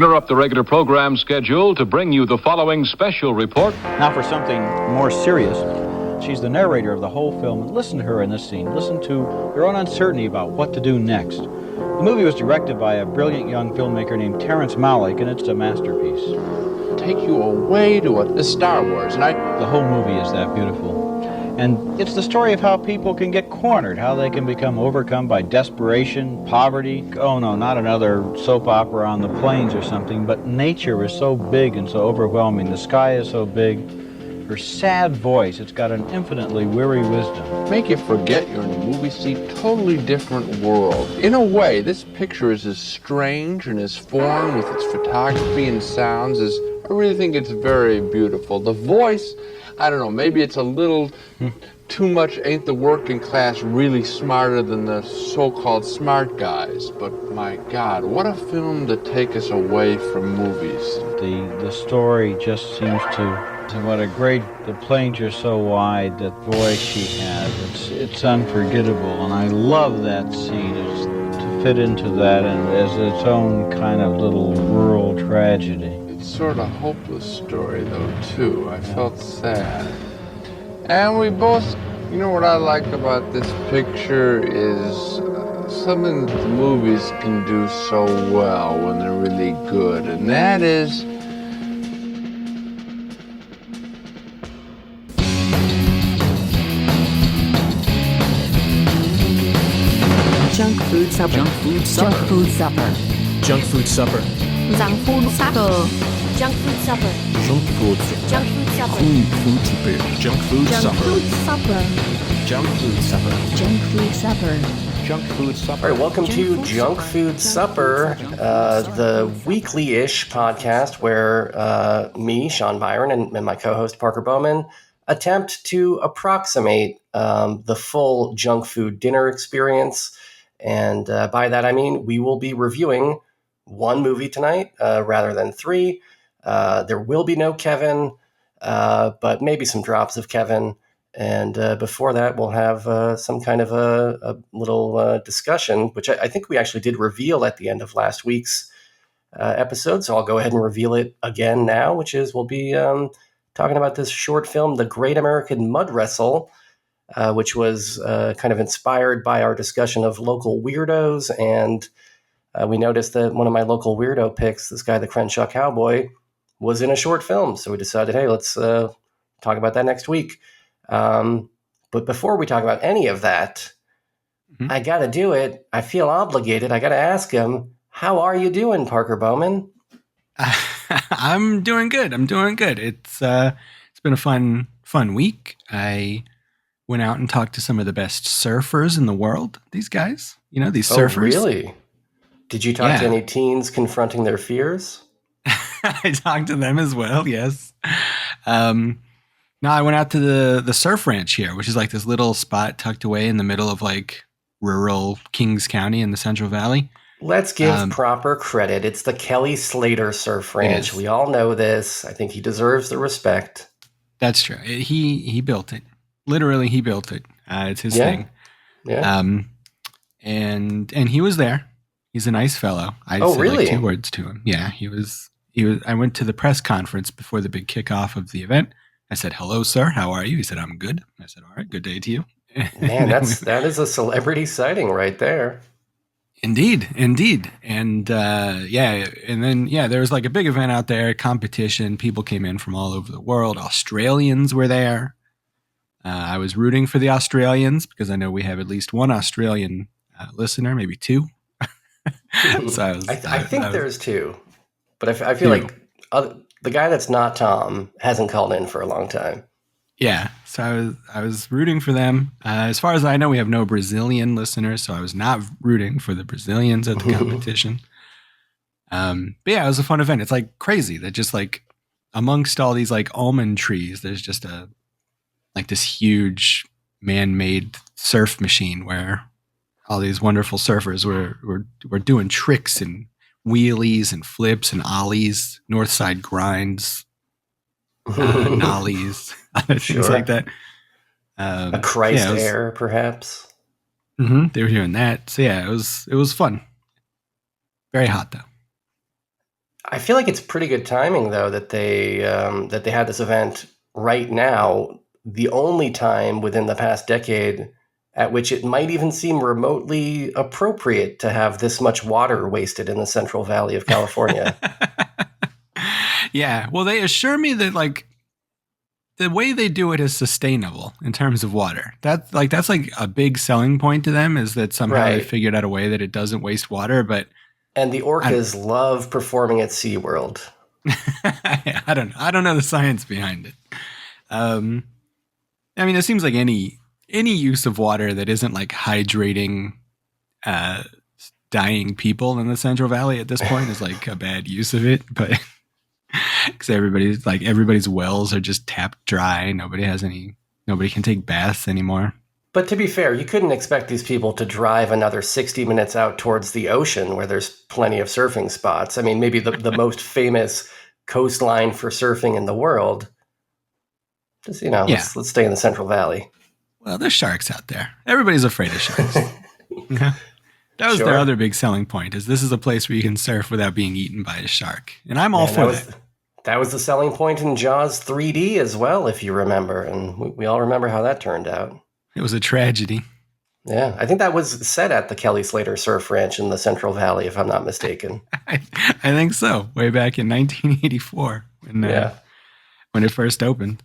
Interrupt the regular program schedule to bring you the following special report. Now for something more serious. She's the narrator of the whole film. Listen to her in this scene. Listen to her own uncertainty about what to do next. The movie was directed by a brilliant young filmmaker named Terrence Malick, and it's a masterpiece. Take you away to Star Wars, and The whole movie is that beautiful. And it's the story of how people can get cornered, how they can become overcome by desperation, poverty. Oh no, not another soap opera on the plains or something, but nature is so big and so overwhelming. The sky is so big. Her sad voice, it's got an infinitely weary wisdom. make you forget you're in a movie, see totally different world. In a way, this picture is as strange and as foreign with its photography and sounds as I really think it's very beautiful. The voice, I don't know, maybe it's a little too much ain't the working class really smarter than the so-called smart guys. But my God, what a film to take us away from movies. The story just seems to, what a great, the planes are so wide, that voice she has, it's unforgettable, and I love that scene. It's to fit into that and as its own kind of little rural tragedy. It's sort of hopeless story though too. I felt sad. And we both, you know what I like about this picture is something that the movies can do so well when they're really good, and that is Junk food supper. Junk food supper. Junk food supper. Junk food supper. Junk food supper. Junk food supper. Junk food supper. Junk food supper. Junk food Junk supper. food supper. Junk food supper. Junk food supper. Junk food supper. All right, welcome Junk to food Junk supper. Food Junk Supper, food the weekly-ish podcast where me, Sean Byron, and my co-host Parker Bowman attempt to approximate the full junk food dinner experience. And by that, I mean we will be reviewing one movie tonight rather than three. There will be no Kevin, but maybe some drops of Kevin. And before that, we'll have some kind of a little discussion, which I think we actually did reveal at the end of last week's episode. So I'll go ahead and reveal it again now, which is we'll be talking about this short film, The Great American Mud Wrestle, which was kind of inspired by our discussion of local weirdos. And we noticed that one of my local weirdo picks, this guy, the Crenshaw Cowboy, was in a short film. So we decided, hey, let's talk about that next week. But before we talk about any of that, I got to do it. I feel obligated. I got to ask him, how are you doing, Parker Bowman? I'm doing good. It's been a fun week. I went out and talked to some of the best surfers in the world. These guys, these surfers. Oh, really? Did you talk to any teens confronting their fears? I talked to them as well. Yes. No, I went out to the surf ranch here, which is like this little spot tucked away in the middle of like rural Kings County in the Central Valley. Let's give proper credit. It's the Kelly Slater Surf Ranch. We all know this. I think he deserves the respect. That's true. He built it. Literally, he built it. It's his thing. Yeah. And he was there. He's a nice fellow. I said really? like 2 words to him. Yeah, he was. I went to the press conference before the big kickoff of the event. I said, "Hello, sir. How are you?" He said, "I'm good." I said, "All right, good day to you." Man, that is a celebrity sighting right there. Indeed. And and then there was like a big event out there, competition. People came in from all over the world. Australians were there. I was rooting for the Australians because I know we have at least one Australian listener, maybe two. So I think there's two, but I feel like the guy that's not Tom hasn't called in for a long time. Yeah, so I was rooting for them. As far as I know, we have no Brazilian listeners, so I was not rooting for the Brazilians at the competition. But yeah, it was a fun event. It's like crazy that just like amongst all these like almond trees, there's just this huge man-made surf machine where all these wonderful surfers were doing tricks and wheelies and flips and ollies, north side grinds, nollies, things like that. A Christ air, perhaps. They were doing that. So yeah, it was fun. Very hot though. I feel like it's pretty good timing, though, that they had this event right now, the only time within the past decade at which it might even seem remotely appropriate to have this much water wasted in the Central Valley of California. Yeah. Well, they assure me that like the way they do it is sustainable in terms of water. That's like a big selling point to them, is that somehow they Right. figured out a way that it doesn't waste water. But And the orcas love performing at SeaWorld. I don't know the science behind it. I mean, it seems like any use of water that isn't like hydrating dying people in the Central Valley at this point is like a bad use of it. But because everybody's wells are just tapped dry, nobody can take baths anymore. But to be fair, you couldn't expect these people to drive another 60 minutes out towards the ocean where there's plenty of surfing spots. I mean, maybe the most famous coastline for surfing in the world. Just, let's stay in the Central Valley. Well, there's sharks out there. Everybody's afraid of sharks. Yeah. That was their other big selling point, is this is a place where you can surf without being eaten by a shark. And I'm all for that. That was the selling point in Jaws 3D as well, if you remember. And we all remember how that turned out. It was a tragedy. Yeah, I think that was set at the Kelly Slater Surf Ranch in the Central Valley, if I'm not mistaken. I think so. Way back in 1984 when it first opened.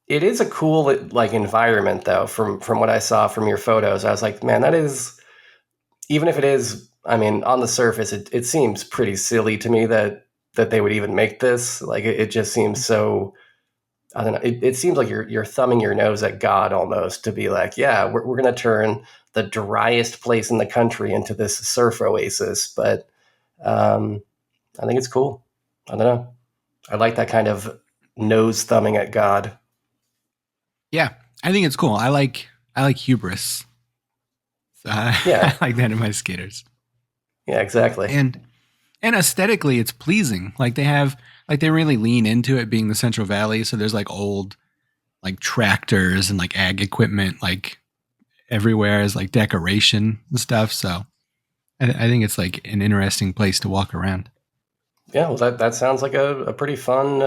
It is a cool environment, though. From what I saw from your photos, I was like, man, that is, even if it is, I mean, on the surface, it seems pretty silly to me that they would even make this. Like, it just seems so, I don't know. It seems like you're thumbing your nose at God almost, to be like, yeah, we're going to turn the driest place in the country into this surf oasis. But I think it's cool. I don't know. I like that kind of nose thumbing at God. Yeah, I think it's cool. I like hubris. So Yeah. I like that in my skaters. Yeah, exactly. And aesthetically, it's pleasing. Like they really lean into it being the Central Valley. So there's like old, like tractors and like ag equipment, like everywhere is like decoration and stuff. So I think it's like an interesting place to walk around. Yeah, well, that sounds like a pretty fun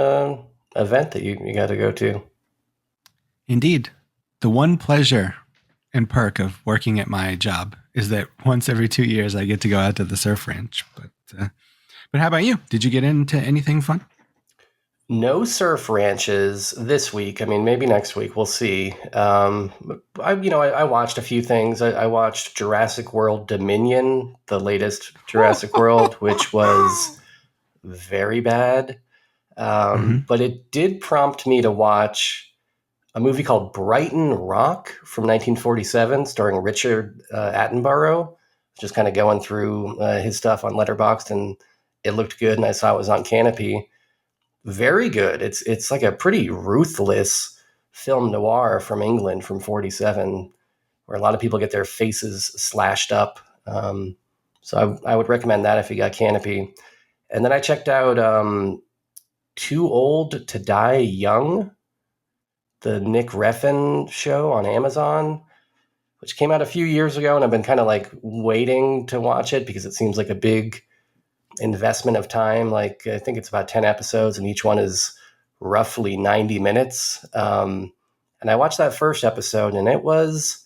event that you got to go to. Indeed. The one pleasure and perk of working at my job is that once every 2 years I get to go out to the surf ranch. But how about you? Did you get into anything fun? No surf ranches this week. I mean, maybe next week. We'll see. I watched a few things. I watched Jurassic World Dominion, the latest Jurassic World, which was very bad. But it did prompt me to watch a movie called Brighton Rock from 1947, starring Richard Attenborough. Just kind of going through his stuff on Letterboxd, and it looked good, and I saw it was on Canopy. Very good. It's like a pretty ruthless film noir from England from 47, where a lot of people get their faces slashed up. So I would recommend that if you got Canopy. And then I checked out Too Old to Die Young, the Nick Refn show on Amazon, which came out a few years ago, and I've been kind of like waiting to watch it because it seems like a big investment of time. Like, I think it's about 10 episodes and each one is roughly 90 minutes. And I watched that first episode and it was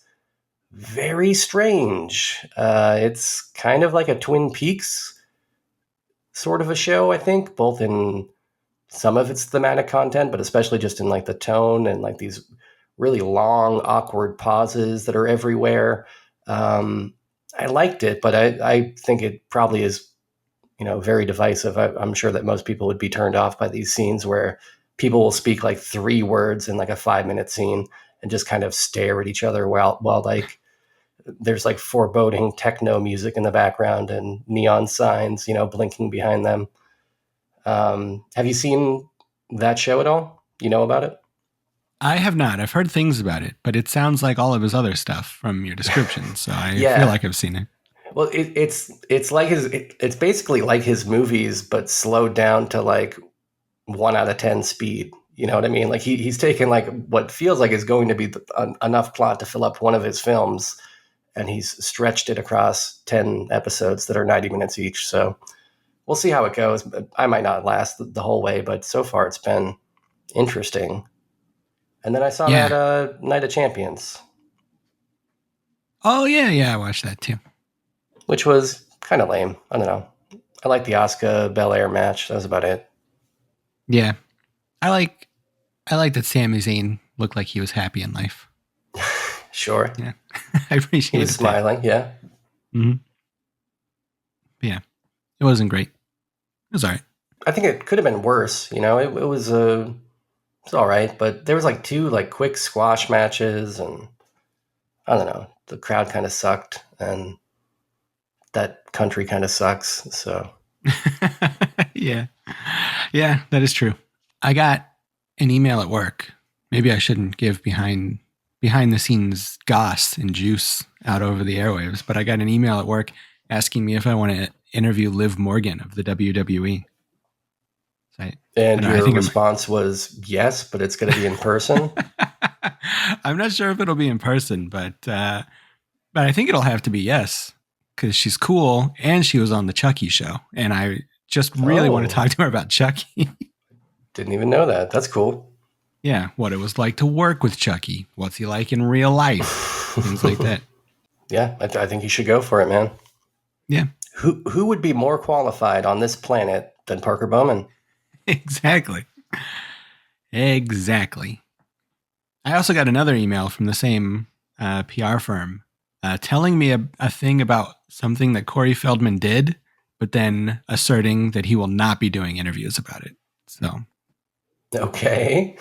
very strange. It's kind of like a Twin Peaks sort of a show, I think, both in some of its thematic content, but especially just in like the tone and like these really long, awkward pauses that are everywhere. I liked it, but I think it probably is, very divisive. I'm sure that most people would be turned off by these scenes where people will speak like 3 words in like a 5-minute scene and just kind of stare at each other while like there's like foreboding techno music in the background and neon signs, blinking behind them. Have you seen that show at all? You know about it? I have not. I've heard things about it, but it sounds like all of his other stuff from your description. So I feel like I've seen it. Well, it's like it's basically like his movies, but slowed down to like 1 out of 10 speed. You know what I mean? Like he's taken like what feels like is going to be enough plot to fill up one of his films, and he's stretched it across 10 episodes that are 90 minutes each. So we'll see how it goes. I might not last the whole way, but so far it's been interesting. And then I saw that Night of Champions. Oh, yeah, I watched that too. Which was kind of lame. I don't know. I like the Asuka Belair match. That was about it. Yeah. I like that Sami Zayn looked like he was happy in life. Sure. Yeah. I appreciate it. He was smiling, yeah. Mm-hmm. Yeah. It wasn't great. It was all right. I think it could have been worse. You know, it was all right, but there was like 2 like quick squash matches, and I don't know. The crowd kind of sucked, and that country kind of sucks. So Yeah, that is true. I got an email at work. Maybe I shouldn't give behind the scenes goss and juice out over the airwaves, but I got an email at work asking me if I want to interview Liv Morgan of the WWE. And your response was yes, but it's going to be in person. I'm not sure if it'll be in person, but I think it'll have to be yes, because she's cool and she was on the Chucky show, and I just really want to talk to her about Chucky. Didn't even know that. That's cool. Yeah, what it was like to work with Chucky. What's he like in real life? Things like that. Yeah, I think you should go for it, man. Yeah. Who would be more qualified on this planet than Parker Bowman? Exactly. I also got another email from the same PR firm telling me a thing about something that Corey Feldman did, but then asserting that he will not be doing interviews about it. So, okay.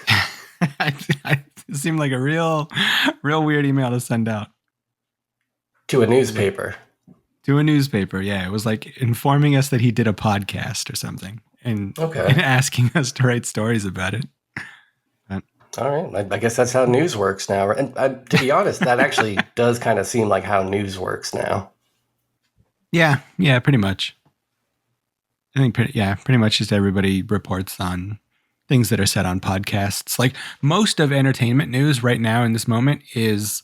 It seemed like a real weird email to send out. To a newspaper. Yeah. It was like informing us that he did a podcast or something. And asking us to write stories about it. All right. I guess that's how news works now. And to be honest, that actually does kind of seem like how news works now. Yeah, pretty much. I think pretty much just everybody reports on things that are said on podcasts. Like most of entertainment news right now in this moment is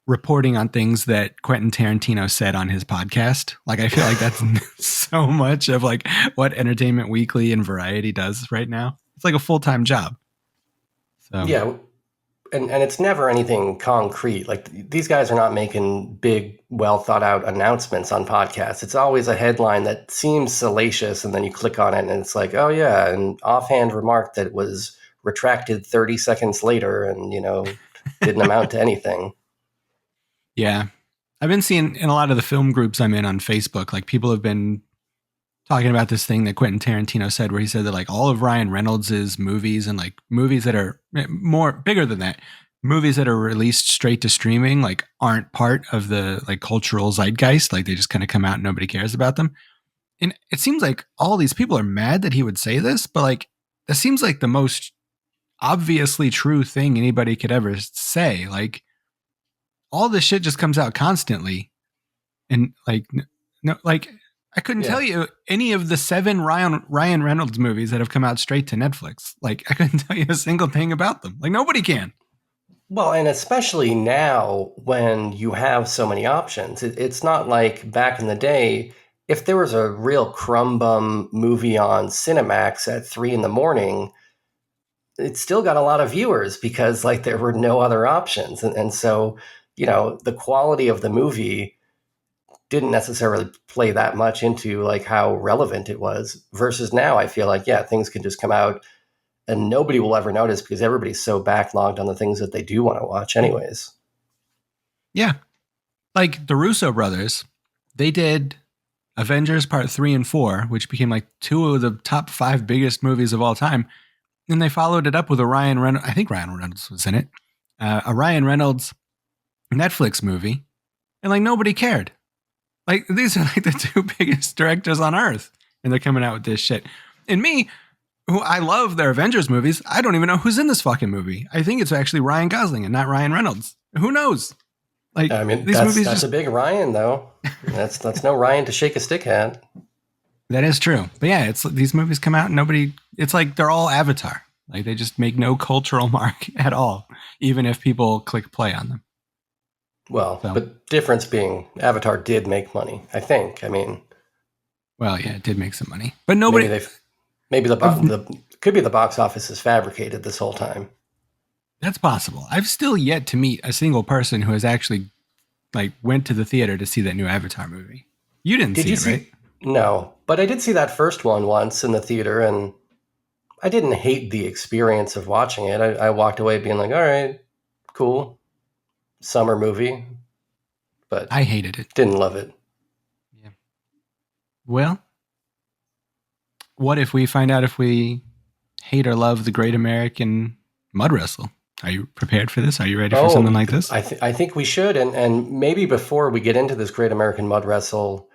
reporting on things that Quentin Tarantino said on his podcast. Like, I feel like that's so much of like what Entertainment Weekly and Variety does right now. It's like a full-time job. So yeah. And it's never anything concrete. Like these guys are not making big, well thought out announcements on podcasts. It's always a headline that seems salacious. And then you click on it and it's like, oh yeah. An offhand remark that was retracted 30 seconds later and, didn't amount to anything. Yeah. I've been seeing in a lot of the film groups I'm in on Facebook, like people have been talking about this thing that Quentin Tarantino said, where he said that like all of Ryan Reynolds' movies and like movies that are bigger than that, movies that are released straight to streaming, like aren't part of the like cultural zeitgeist. Like they just kind of come out and nobody cares about them. And it seems like all these people are mad that he would say this, but like that seems like the most obviously true thing anybody could ever say. Like, all this shit just comes out constantly. And like, no, like I couldn't tell you any of the 7 Ryan Reynolds movies that have come out straight to Netflix. Like I couldn't tell you a single thing about them. Like nobody can. Well, and especially now when you have so many options, it's not like back in the day. If there was a real crumb bum movie on Cinemax at 3 a.m, it still got a lot of viewers because like there were no other options. And so, the quality of the movie didn't necessarily play that much into like how relevant it was versus now. I feel like, things can just come out and nobody will ever notice because everybody's so backlogged on the things that they do want to watch anyways. Yeah. Like the Russo brothers, they did Avengers Part 3 and 4, which became like 2 of the top 5 biggest movies of all time. And they followed it up with a Ryan Reynolds, I think Ryan Reynolds was in it, a Ryan Reynolds Netflix movie. And like nobody cared. Like these are like the 2 biggest directors on earth. And they're coming out with this shit. And me, who I love their Avengers movies, I don't even know who's in this fucking movie. I think it's actually Ryan Gosling and not Ryan Reynolds. Who knows? Like, I mean, these movies that's a big Ryan though. That's no Ryan to shake a stick at. That is true. But yeah, it's these movies come out and nobody, it's like they're all Avatar. Like they just make no cultural mark at all, even if people click play on them. Well, but difference being Avatar did make money, I think. I mean, Well, yeah, it did make some money, but nobody. Maybe the could be the box office is fabricated this whole time. That's possible. I've still yet to meet a single person who has actually like went to the theater to see that new Avatar movie. You didn't see it, right? No, but I did see that first one once in the theater, and I didn't hate the experience of watching it. I walked away being like, all right, cool, summer movie, but I hated it. Didn't love it. Yeah. Well, what if we find out if we hate or love the Great American Mud Wrestle? Are you prepared for this? Are you ready for something like this? I think we should. And maybe before we get into this Great American Mud Wrestle,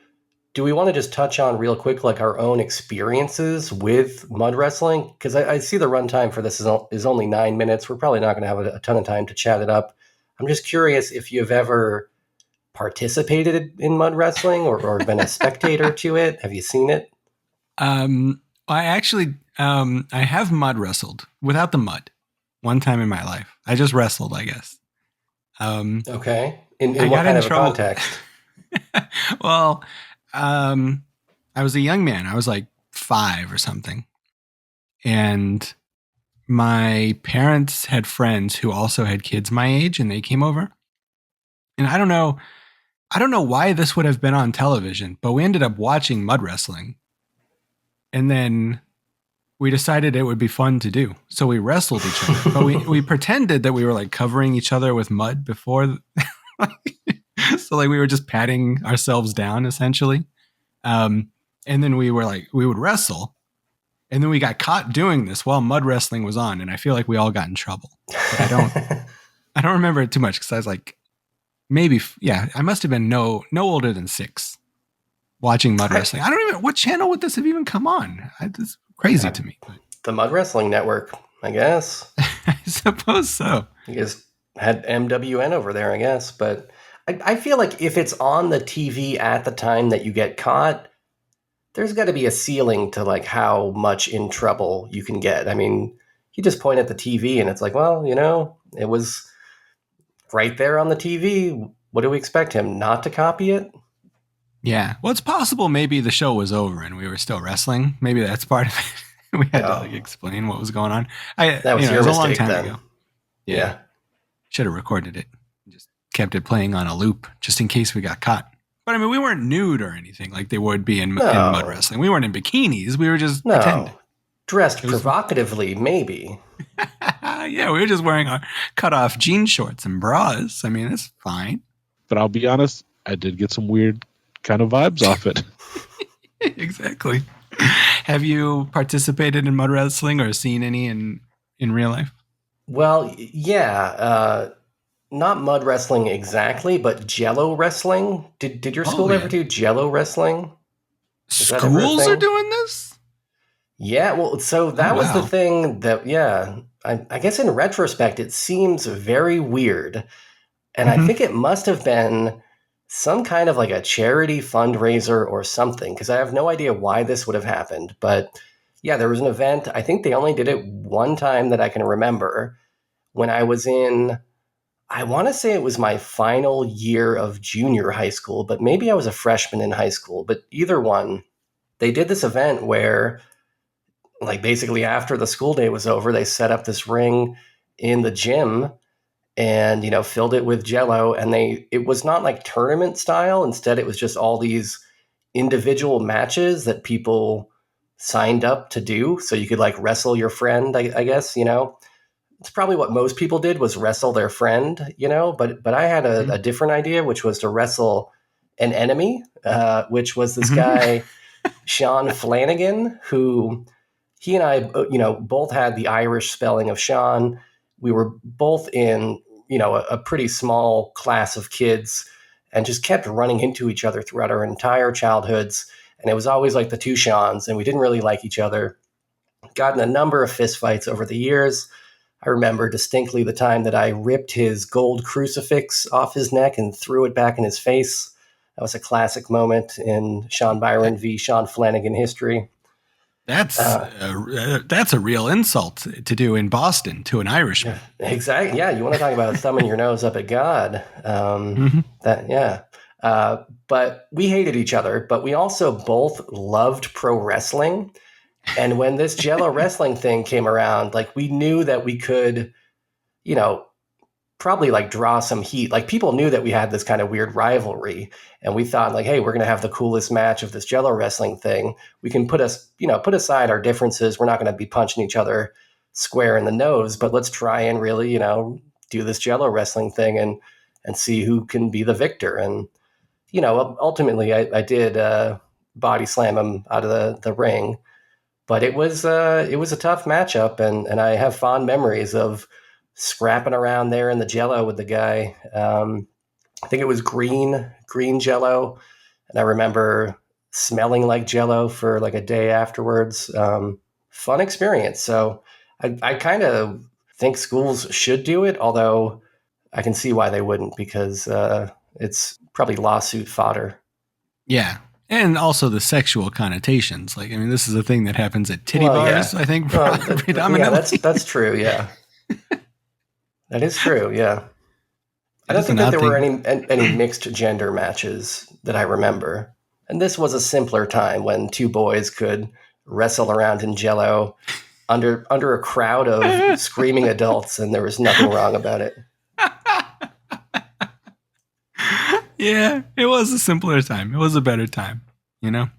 do we want to just touch on real quick, like our own experiences with mud wrestling? Because I see the runtime for this is only 9 minutes. We're probably not going to have a ton of time to chat it up. I'm just curious if you've ever participated in mud wrestling or been a spectator to it. Have you seen it? I actually, I have mud wrestled without the mud one time in my life. I just wrestled, I guess. Okay. In what kind of a context? Well, I was a young man. I was like 5 or something. And my parents had friends who also had kids my age, and they came over. And I don't know why this would have been on television, but we ended up watching mud wrestling. And then we decided it would be fun to do. So we wrestled each other, but we pretended that we were like covering each other with mud before. So like we were just patting ourselves down essentially. And then we would wrestle, and then we got caught doing this while mud wrestling was on. And I feel like we all got in trouble, but I don't remember it too much. Cause I was like, I must have been no older than 6 watching mud wrestling. I don't even, what channel would this have even come on? It's crazy to me. The Mud Wrestling Network, I guess. I suppose so. You guys had MWN over there, I guess. But I feel like if it's on the TV at the time that you get caught, there's got to be a ceiling to like how much in trouble you can get. I mean, you just point at the TV and it's like, well, it was right there on the TV. What do we expect him not to copy it? Yeah. Well, it's possible maybe the show was over and we were still wrestling. Maybe that's part of it. We had to like explain what was going on. That was your it was mistake a long time then. ago. Yeah. Should have recorded it. Just kept it playing on a loop just in case we got caught. But I mean, we weren't nude or anything like they would be in mud wrestling. We weren't in bikinis. We were just pretending. Dressed provocatively, maybe. Yeah, we were just wearing our cut-off jean shorts and bras. I mean, it's fine. But I'll be honest, I did get some weird kind of vibes off it. Exactly. Have you participated in mud wrestling or seen any in real life? Well, yeah. Not mud wrestling exactly, but Jello wrestling. Did your school ever do Jello wrestling? Schools are doing this? Yeah, well, so that was the thing that, I guess in retrospect, it seems very weird. And I think it must have been some kind of like a charity fundraiser or something, because I have no idea why this would have happened. But yeah, there was an event. I think they only did it one time that I can remember when I was in, I want to say it was my final year of junior high school, but maybe I was a freshman in high school. But either one, they did this event where, like, basically after the school day was over, they set up this ring in the gym and, filled it with Jello. And it was not like tournament style. Instead, it was just all these individual matches that people signed up to do. So you could like wrestle your friend, I guess, It's probably what most people did was wrestle their friend, but I had a different idea, which was to wrestle an enemy, which was this guy, Sean Flanagan, who he and I, both had the Irish spelling of Sean. We were both in, a pretty small class of kids and just kept running into each other throughout our entire childhoods. And it was always like the two Seans, and we didn't really like each other. Got in a number of fistfights over the years. I remember distinctly the time that I ripped his gold crucifix off his neck and threw it back in his face. That was a classic moment in Sean Byron v. Sean Flanagan history. That's a real insult to do in Boston to an Irishman. Exactly. Yeah, you want to talk about thumbing your nose up at God? But we hated each other, but we also both loved pro wrestling. And when this Jello wrestling thing came around, like we knew that we could, you know, probably like draw some heat. Like people knew that we had this kind of weird rivalry, and we thought like, hey, we're going to have the coolest match of this Jello wrestling thing. We can put aside our differences. We're not going to be punching each other square in the nose, but let's try and really, do this Jello wrestling thing and see who can be the victor. And, ultimately I did body slam him out of the ring, but it was a tough matchup. And I have fond memories of scrapping around there in the Jello with the guy. I think it was green Jello. And I remember smelling like Jello for like a day afterwards. Fun experience. So I kind of think schools should do it, although I can see why they wouldn't, because it's probably lawsuit fodder. Yeah. And also the sexual connotations. Like, I mean, this is a thing that happens at titty bars, I think, predominantly. Yeah, that's true, yeah. That is true, yeah. I don't think that there were any mixed gender matches that I remember. And this was a simpler time when two boys could wrestle around in Jello under a crowd of screaming adults, and there was nothing wrong about it. Yeah, it was a simpler time. It was a better time, I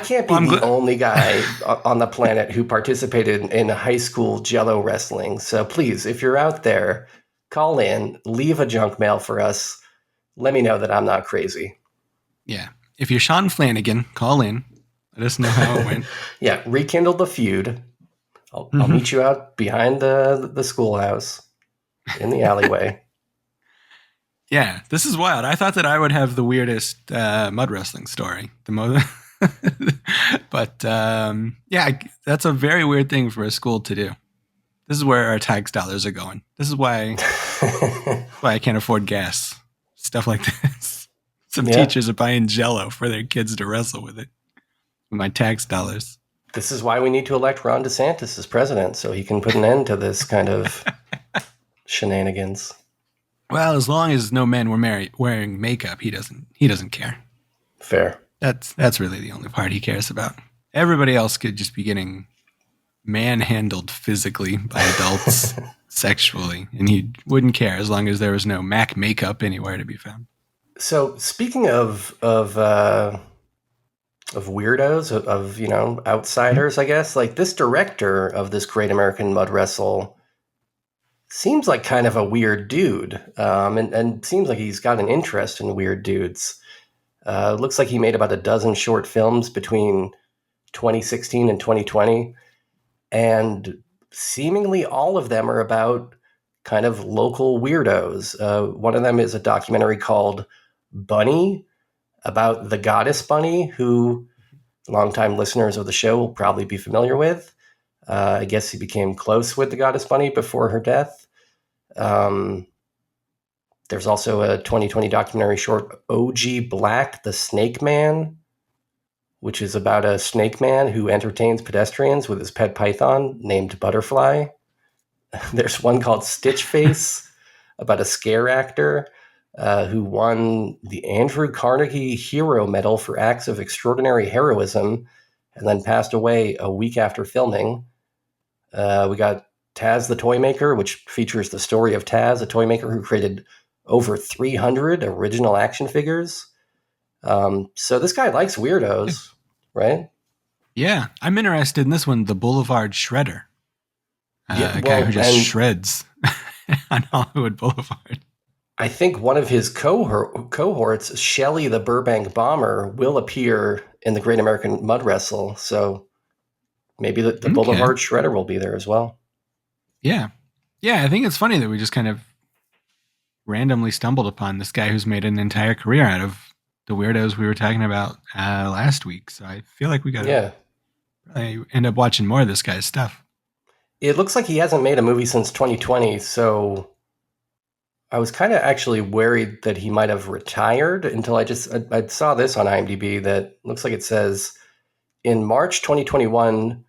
can't be the only guy on the planet who participated in high school Jello wrestling. So please, if you're out there, call in, leave a junk mail for us. Let me know that I'm not crazy. Yeah. If you're Sean Flanagan, call in. Let us know how it went. Yeah, rekindle the feud. I'll meet you out behind the schoolhouse in the alleyway. Yeah, this is wild. I thought that I would have the weirdest mud wrestling story. But that's a very weird thing for a school to do. This is where our tax dollars are going. This is why I can't afford gas. Stuff like this. Some teachers are buying Jello for their kids to wrestle with it. With my tax dollars. This is why we need to elect Ron DeSantis as president, so he can put an end to this kind of shenanigans. Well, as long as no men were wearing makeup, he doesn't care. Fair. That's really the only part he cares about. Everybody else could just be getting manhandled physically by adults sexually, and he wouldn't care as long as there was no MAC makeup anywhere to be found. So speaking of weirdos, of outsiders, I guess, like this director of this Great American Mud Wrestle seems like kind of a weird dude, and seems like he's got an interest in weird dudes. Looks like he made about a dozen short films between 2016 and 2020, and seemingly all of them are about kind of local weirdos. One of them is a documentary called Bunny, about the goddess Bunny, who longtime listeners of the show will probably be familiar with. I guess he became close with the goddess Bunny before her death. There's also a 2020 documentary short, OG Black, the Snake Man, which is about a snake man who entertains pedestrians with his pet python named Butterfly. There's one called Stitch Face, about a scare actor who won the Andrew Carnegie Hero Medal for acts of extraordinary heroism and then passed away a week after filming. We got Taz the Toy Maker, which features the story of Taz, a toy maker who created over 300 original action figures. So this guy likes weirdos, right? Yeah, I'm interested in this one, the Boulevard Shredder. A guy who just shreds on Hollywood Boulevard. I think one of his cohorts, Shelley the Burbank Bomber, will appear in the Great American Mud Wrestle. So maybe the Boulevard Shredder will be there as well. Yeah. Yeah, I think it's funny that we just kind of randomly stumbled upon this guy who's made an entire career out of the weirdos we were talking about last week. So I feel like we got to end up watching more of this guy's stuff. It looks like he hasn't made a movie since 2020, so I was kind of actually worried that he might have retired until I saw this on IMDb that looks like it says, in March 2021,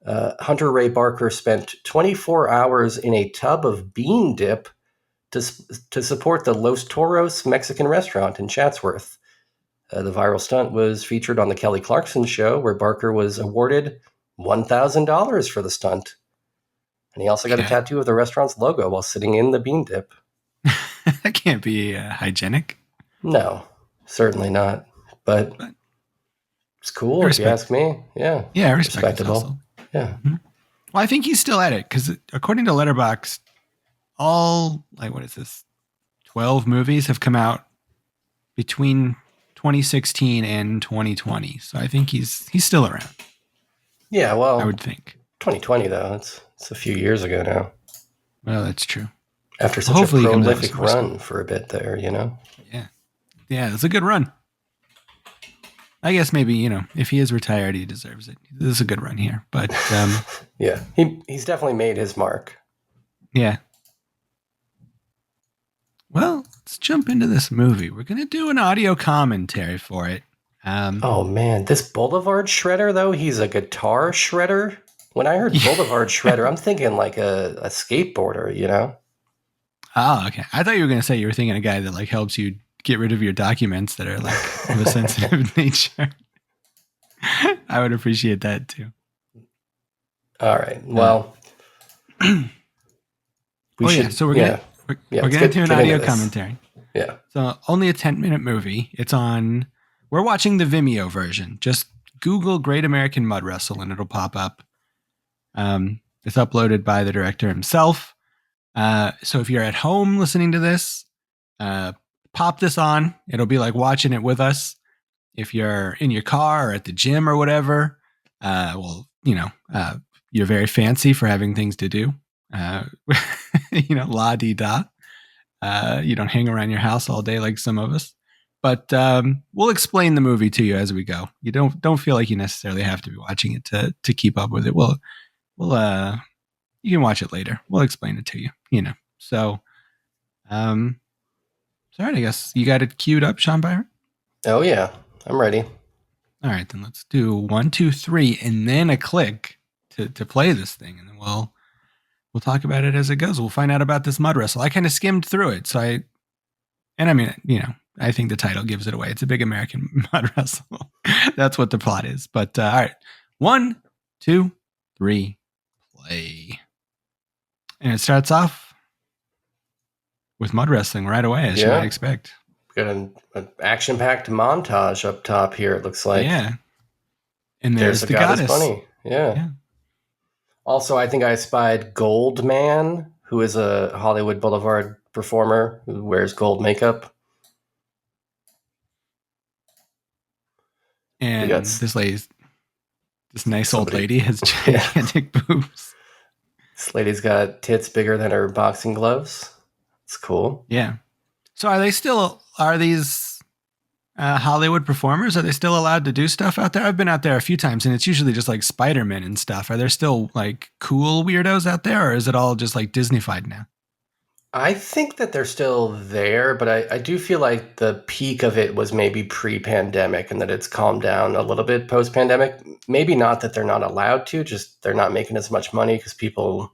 Hunter Ray Barker spent 24 hours in a tub of bean dip to support the Los Toros Mexican restaurant in Chatsworth. The viral stunt was featured on the Kelly Clarkson show, where Barker was awarded $1,000 for the stunt. And he also got a tattoo of the restaurant's logo while sitting in the bean dip. That can't be hygienic. No, certainly not. But it's cool if you ask me. Yeah. Yeah, respectable. Yeah. Mm-hmm. Well, I think he's still at it because according to Letterboxd, all, like, what is this? 12 movies have come out between 2016 and 2020. So I think he's still around. Yeah, well, I would think 2020 though. It's a few years ago now. Well, that's true. After such a prolific run for a bit there, you know. Yeah, it's a good run. I guess maybe, you know, if he is retired, he deserves it. This is a good run here, but yeah, he's definitely made his mark. Yeah. Well, let's jump into this movie. We're going to do an audio commentary for it. Oh, man. This Boulevard Shredder, though, he's a guitar shredder. When I heard Boulevard Shredder, I'm thinking like a skateboarder, you know? Oh, okay. I thought you were going to say you were thinking a guy that like helps you get rid of your documents that are like of a sensitive nature. I would appreciate that too. All right. Well, so we're going to do an audio commentary. Yeah. So only a 10-minute movie. We're watching the Vimeo version. Just Google Great American Mud Wrestle and it'll pop up. It's uploaded by the director himself. So if you're at home listening to this, pop this on. It'll be like watching it with us. If you're in your car or at the gym or whatever, you're very fancy for having things to do. La-di-da. You don't hang around your house all day like some of us. But we'll explain the movie to you as we go. You don't feel like you necessarily have to be watching it to keep up with it. We'll you can watch it later. We'll explain it to you. You know. So, all right. I guess you got it queued up, Sean Byron. Oh yeah, I'm ready. All right, then let's do 1, 2, 3, and then a click to play this thing, and then we'll talk about it as it goes. We'll find out about this mud wrestle. I kind of skimmed through it, I think the title gives it away. It's a big American mud wrestle. That's what the plot is. But all right, 1, 2, 3, play, and it starts off with mud wrestling right away, as you might expect. Got an action-packed montage up top here, it looks like. Yeah. And there's the goddess. Bunny. Yeah. Also, I think I spied Goldman, who is a Hollywood Boulevard performer who wears gold makeup. And this nice old lady has gigantic boobs. This lady's got tits bigger than her boxing gloves. It's cool. Yeah. So are these Hollywood performers? Are they still allowed to do stuff out there? I've been out there a few times and it's usually just like Spider-Man and stuff. Are there still like cool weirdos out there or is it all just like Disney-fied now? I think that they're still there, but I do feel like the peak of it was maybe pre-pandemic and that it's calmed down a little bit post-pandemic. Maybe not that they're not allowed to, just they're not making as much money because people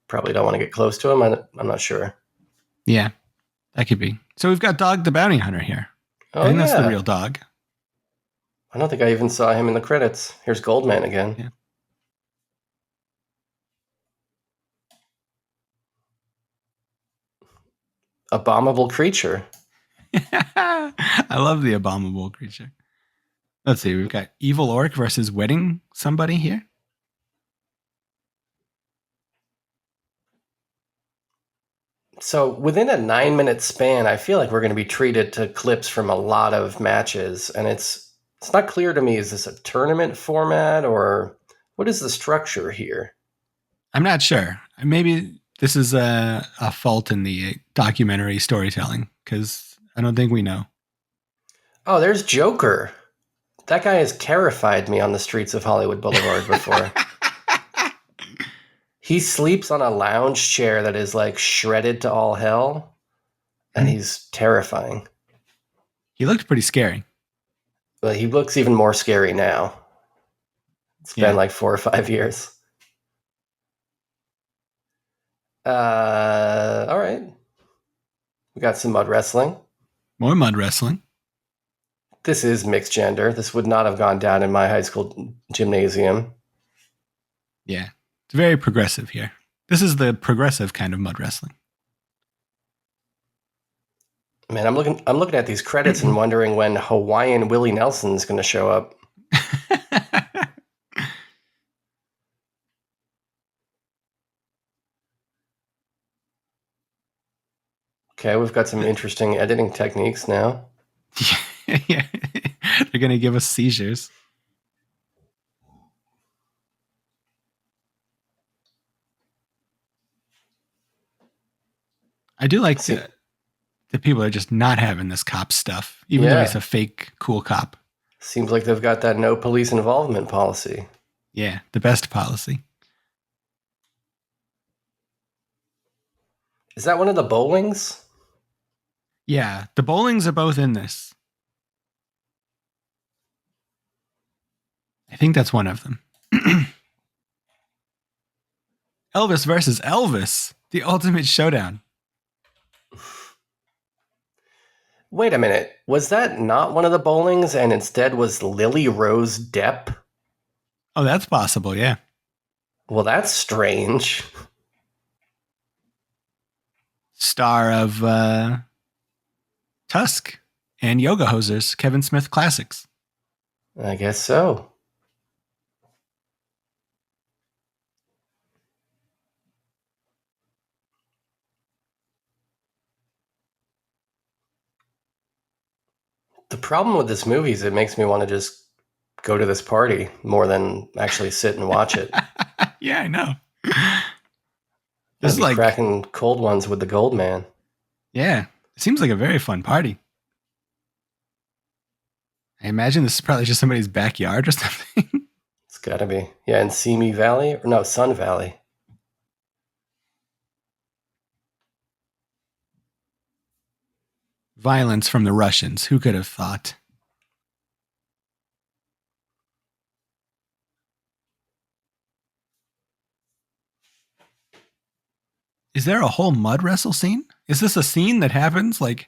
probably don't want to get close to them. I'm not sure. Yeah, that could be. So we've got Dog the Bounty Hunter here. Oh, I think that's the real dog. I don't think I even saw him in the credits. Here's Goldman again. Yeah. Abominable creature. I love the abominable creature. Let's see. We've got Evil Orc versus Wedding somebody here. So within a 9-minute span, I feel like we're going to be treated to clips from a lot of matches. And it's not clear to me, is this a tournament format or what is the structure here? I'm not sure. Maybe this is a fault in the documentary storytelling because I don't think we know. Oh, there's Joker. That guy has terrified me on the streets of Hollywood Boulevard before. He sleeps on a lounge chair that is like shredded to all hell, and he's terrifying. He looked pretty scary. But he looks even more scary now. It's been like 4 or 5 years. All right. We got some mud wrestling. More mud wrestling. This is mixed gender. This would not have gone down in my high school gymnasium. Yeah. It's very progressive here. This is the progressive kind of mud wrestling. Man, I'm looking at these credits and wondering when Hawaiian Willie Nelson's going to show up. Okay, we've got some interesting editing techniques now. Yeah. They're going to give us seizures. I do like that people are just not having this cop stuff, even though he's a fake cool cop. Seems like they've got that no police involvement policy. Yeah, the best policy. Is that one of the bowlings? Yeah, the bowlings are both in this. I think that's one of them. Elvis versus Elvis, the ultimate showdown. Wait a minute. Was that not one of the bowlings and instead was Lily Rose Depp? Oh, that's possible, yeah. Well, that's strange. Star of Tusk and Yoga Hosers, Kevin Smith Classics. I guess so. The problem with this movie is it makes me want to just go to this party more than actually sit and watch it. Yeah, I know. This is like cracking cold ones with the Gold Man. Yeah, it seems like a very fun party. I imagine this is probably just somebody's backyard or something. It's got to be. Yeah, in Simi Valley? Or no, Sun Valley. Violence from the Russians. Who could have thought? Is there a whole mud wrestle scene? Is this a scene that happens? Like,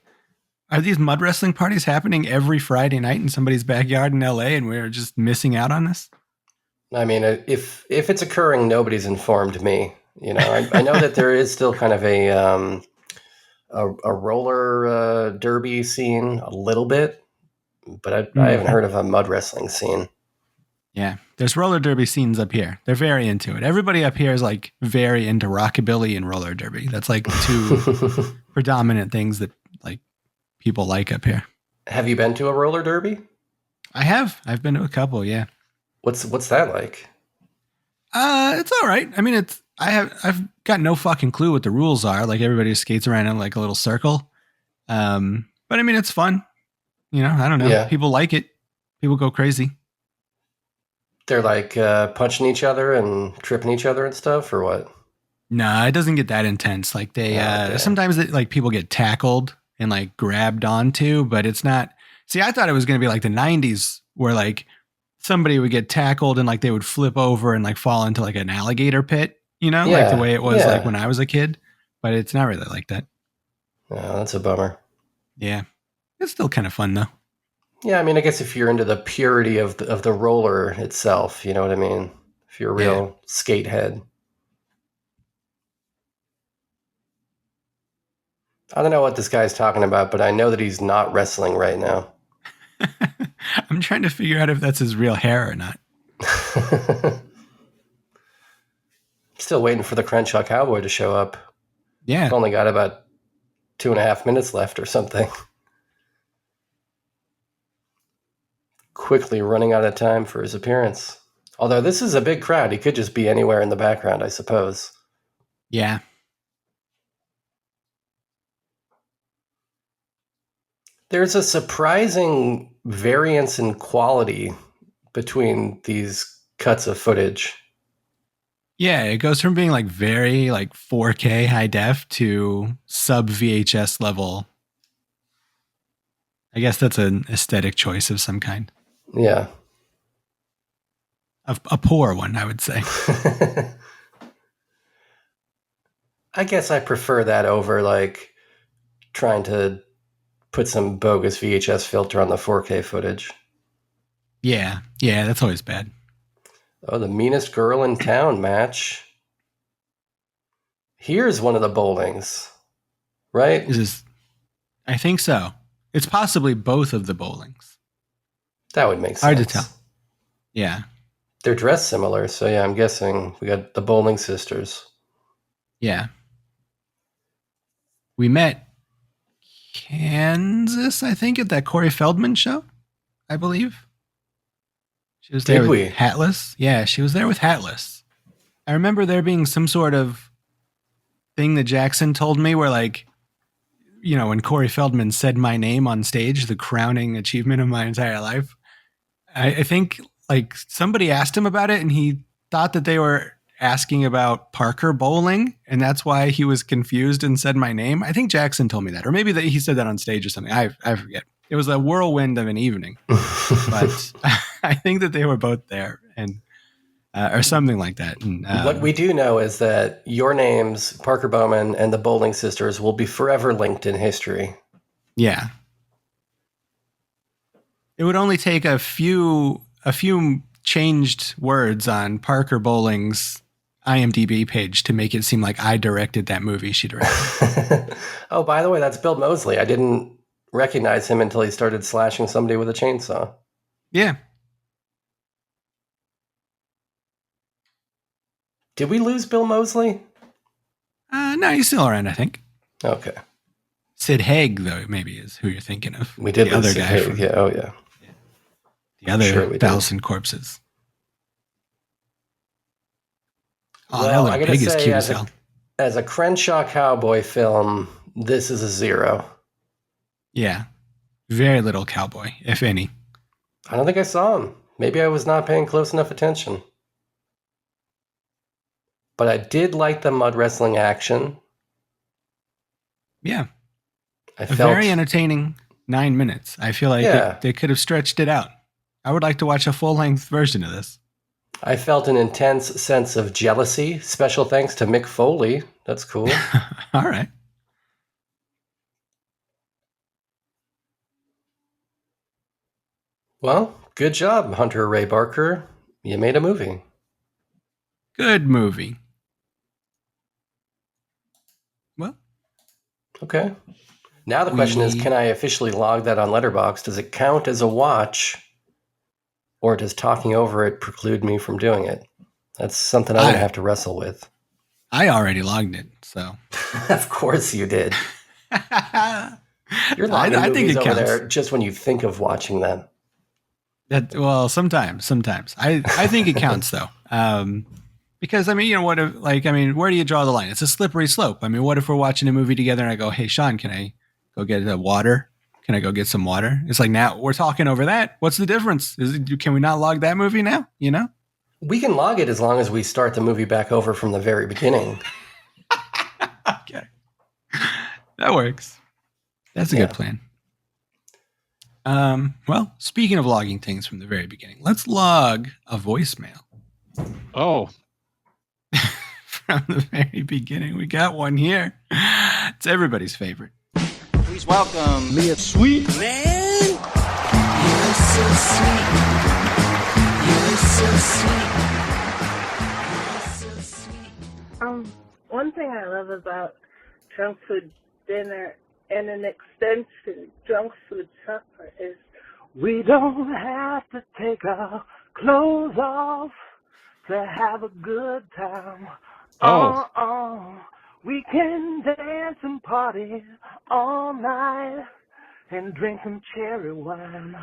are these mud wrestling parties happening every Friday night in somebody's backyard in LA and we're just missing out on this? I mean, if it's occurring, nobody's informed me. You know, I know that there is still kind of a roller derby scene a little bit, but I haven't heard of a mud wrestling scene. Yeah, there's roller derby scenes up here. They're very into it. Everybody up here is like very into rockabilly and roller derby. That's like two predominant things that like people like up here. Have you been to a roller derby? I have. I've been to a couple. Yeah. What's that like? It's all right. I mean, I've got no fucking clue what the rules are. Like everybody skates around in like a little circle. But I mean, it's fun. You know, I don't know. Yeah. People like it. People go crazy. They're like punching each other and tripping each other and stuff, or what? Nah, it doesn't get that intense. Like they sometimes like people get tackled and like grabbed onto, but it's not. See, I thought it was going to be like the 90s where like somebody would get tackled and like they would flip over and like fall into like an alligator pit, you know, like the way it was like when I was a kid, but it's not really like that. Oh, that's a bummer. Yeah. It's still kind of fun though. Yeah, I mean, I guess if you're into the purity of the roller itself, you know what I mean? If you're a real skate head. I don't know what this guy's talking about, but I know that he's not wrestling right now. I'm trying to figure out if that's his real hair or not. Still waiting for the Crenshaw Cowboy to show up. Yeah. I've only got about 2.5 minutes left or something. Quickly running out of time for his appearance. Although this is a big crowd, he could just be anywhere in the background, I suppose. Yeah. There's a surprising variance in quality between these cuts of footage. Yeah, it goes from being like very like 4K high def to sub VHS level. I guess that's an aesthetic choice of some kind. Yeah. A poor one, I would say. I guess I prefer that over like trying to put some bogus VHS filter on the 4K footage. Yeah, that's always bad. Oh, the meanest girl in town match. Here's one of the bowlings, right? I think so. It's possibly both of the bowlings. That would make sense. Hard to tell. Yeah. They're dressed similar, so yeah, I'm guessing we got the Bowling sisters. Yeah. We met Kansas, I think, at that Corey Feldman show, I believe. She was there with Hatless. Yeah, she was there with Hatless. I remember there being some sort of thing that Jackson told me where, like, you know, when Corey Feldman said my name on stage, the crowning achievement of my entire life, I think, like, somebody asked him about it and he thought that they were asking about Parker Bowling, and that's why he was confused and said my name. I think Jackson told me that, or maybe that he said that on stage or something. I forget. It was a whirlwind of an evening, but I think that they were both there, and or something like that. And, what we do know is that your names, Parker Bowman and the Bowling sisters, will be forever linked in history. Yeah. It would only take a few changed words on Parker Bowling's IMDb page to make it seem like I directed that movie she directed. Oh, by the way, that's Bill Moseley. I didn't recognize him until he started slashing somebody with a chainsaw. Yeah. Did we lose Bill Moseley? No, he's still around, I think. Okay. Sid Haig, though, maybe is who you're thinking of. We did the lose other Sid guy Haig. from Yeah, oh yeah. The other Sure we did. 1,000 corpses. Oh, that Well, little I gotta pig is say, cute as hell. as a Crenshaw Cowboy film, this is a 0. Yeah. Very little cowboy, if any. I don't think I saw him. Maybe I was not paying close enough attention. But I did like the mud wrestling action. Yeah. I A felt very entertaining 9 minutes. I feel like they could have stretched it out. I would like to watch a full-length version of this. I felt an intense sense of jealousy. Special thanks to Mick Foley. That's cool. All right. Well, good job, Hunter Ray Barker. You made a movie. Good movie. Well. Okay. Now the question is, can I officially log that on Letterboxd? Does it count as a watch? Or does talking over it preclude me from doing it? That's something I'm going to have to wrestle with. I already logged it, so. Of course you did. You're logging I think movies it over counts. there just when you think of watching them. Well, sometimes. I think it counts though. Because I mean, you know, where do you draw the line? It's a slippery slope. I mean, what if we're watching a movie together and I go, "Hey, Sean, can I go get water? Can I go get some water?" It's like, now we're talking over that. What's the difference? Can we not log that movie now? You know? We can log it as long as we start the movie back over from the very beginning. Okay. That works. That's a good plan. Well, speaking of logging things from the very beginning, let's log a voicemail. Oh. From the very beginning. We got one here. It's everybody's favorite. Please welcome Leah Sweet. Man, you're so sweet. You're so sweet. You're so sweet. One thing I love about junk food dinner and an extension junk food supper is we don't have to take our clothes off to have a good time. We can dance and party all night and drink some cherry wine.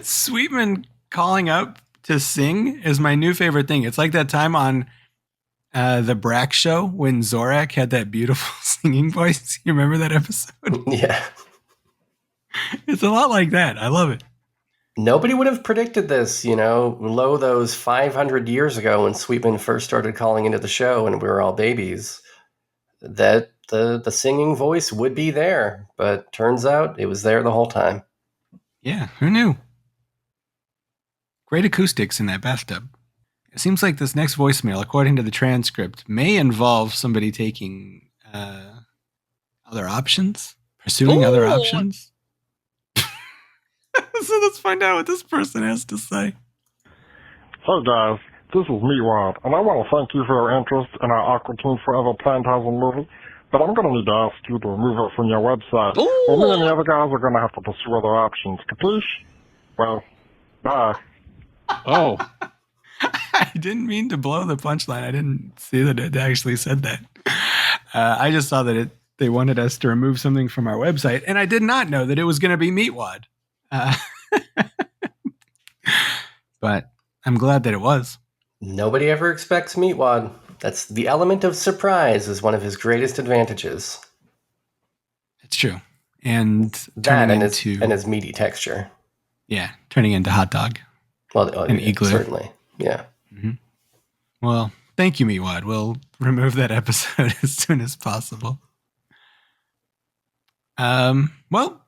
Sweetman calling up to sing is my new favorite thing. It's like that time on the Brack show when Zorak had that beautiful singing voice. You remember that episode? Yeah. It's a lot like that. I love it. Nobody would have predicted this, you know, lo those 500 years ago when Sweetman first started calling into the show and we were all babies, that the singing voice would be there. But turns out it was there the whole time. Yeah, who knew? Great acoustics in that bathtub. It seems like this next voicemail, according to the transcript, may involve somebody taking other options, pursuing other options. So let's find out what this person has to say. Hey guys, this is Meatwad, and I want to thank you for your interest in our Aqua Teen Forever Plantasm movie, but I'm going to need to ask you to remove it from your website. Well, me and the other guys are going to have to pursue other options. Capiche? Well, bye. Oh. I didn't mean to blow the punchline. I didn't see that it actually said that. I just saw that they wanted us to remove something from our website, and I did not know that it was going to be Meatwad. But I'm glad that it was. Nobody ever expects Meatwad. That's the element of surprise is one of his greatest advantages. It's true. And that and his meaty texture. Yeah, turning into hot dog. Well, an igloo. Certainly. Yeah. Mm-hmm. Well, thank you, Meatwad. We'll remove that episode as soon as possible. Well,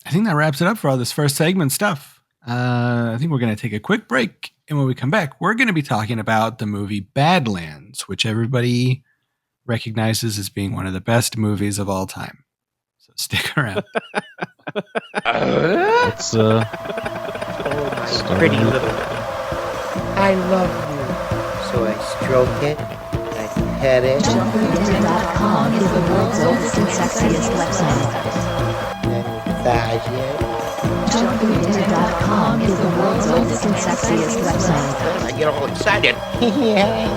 I think that wraps it up for all this first segment stuff. I think we're going to take a quick break. And when we come back, we're going to be talking about the movie Badlands, which everybody recognizes as being one of the best movies of all time. So stick around. Let's pretty little. I love you. So I stroke it, I pet it. JunkFoodDinner.com is the world's oldest and sexiest website. And massage it. JunkFoodDinner.com is the world's oldest and sexiest website. I get all excited. Yeah, I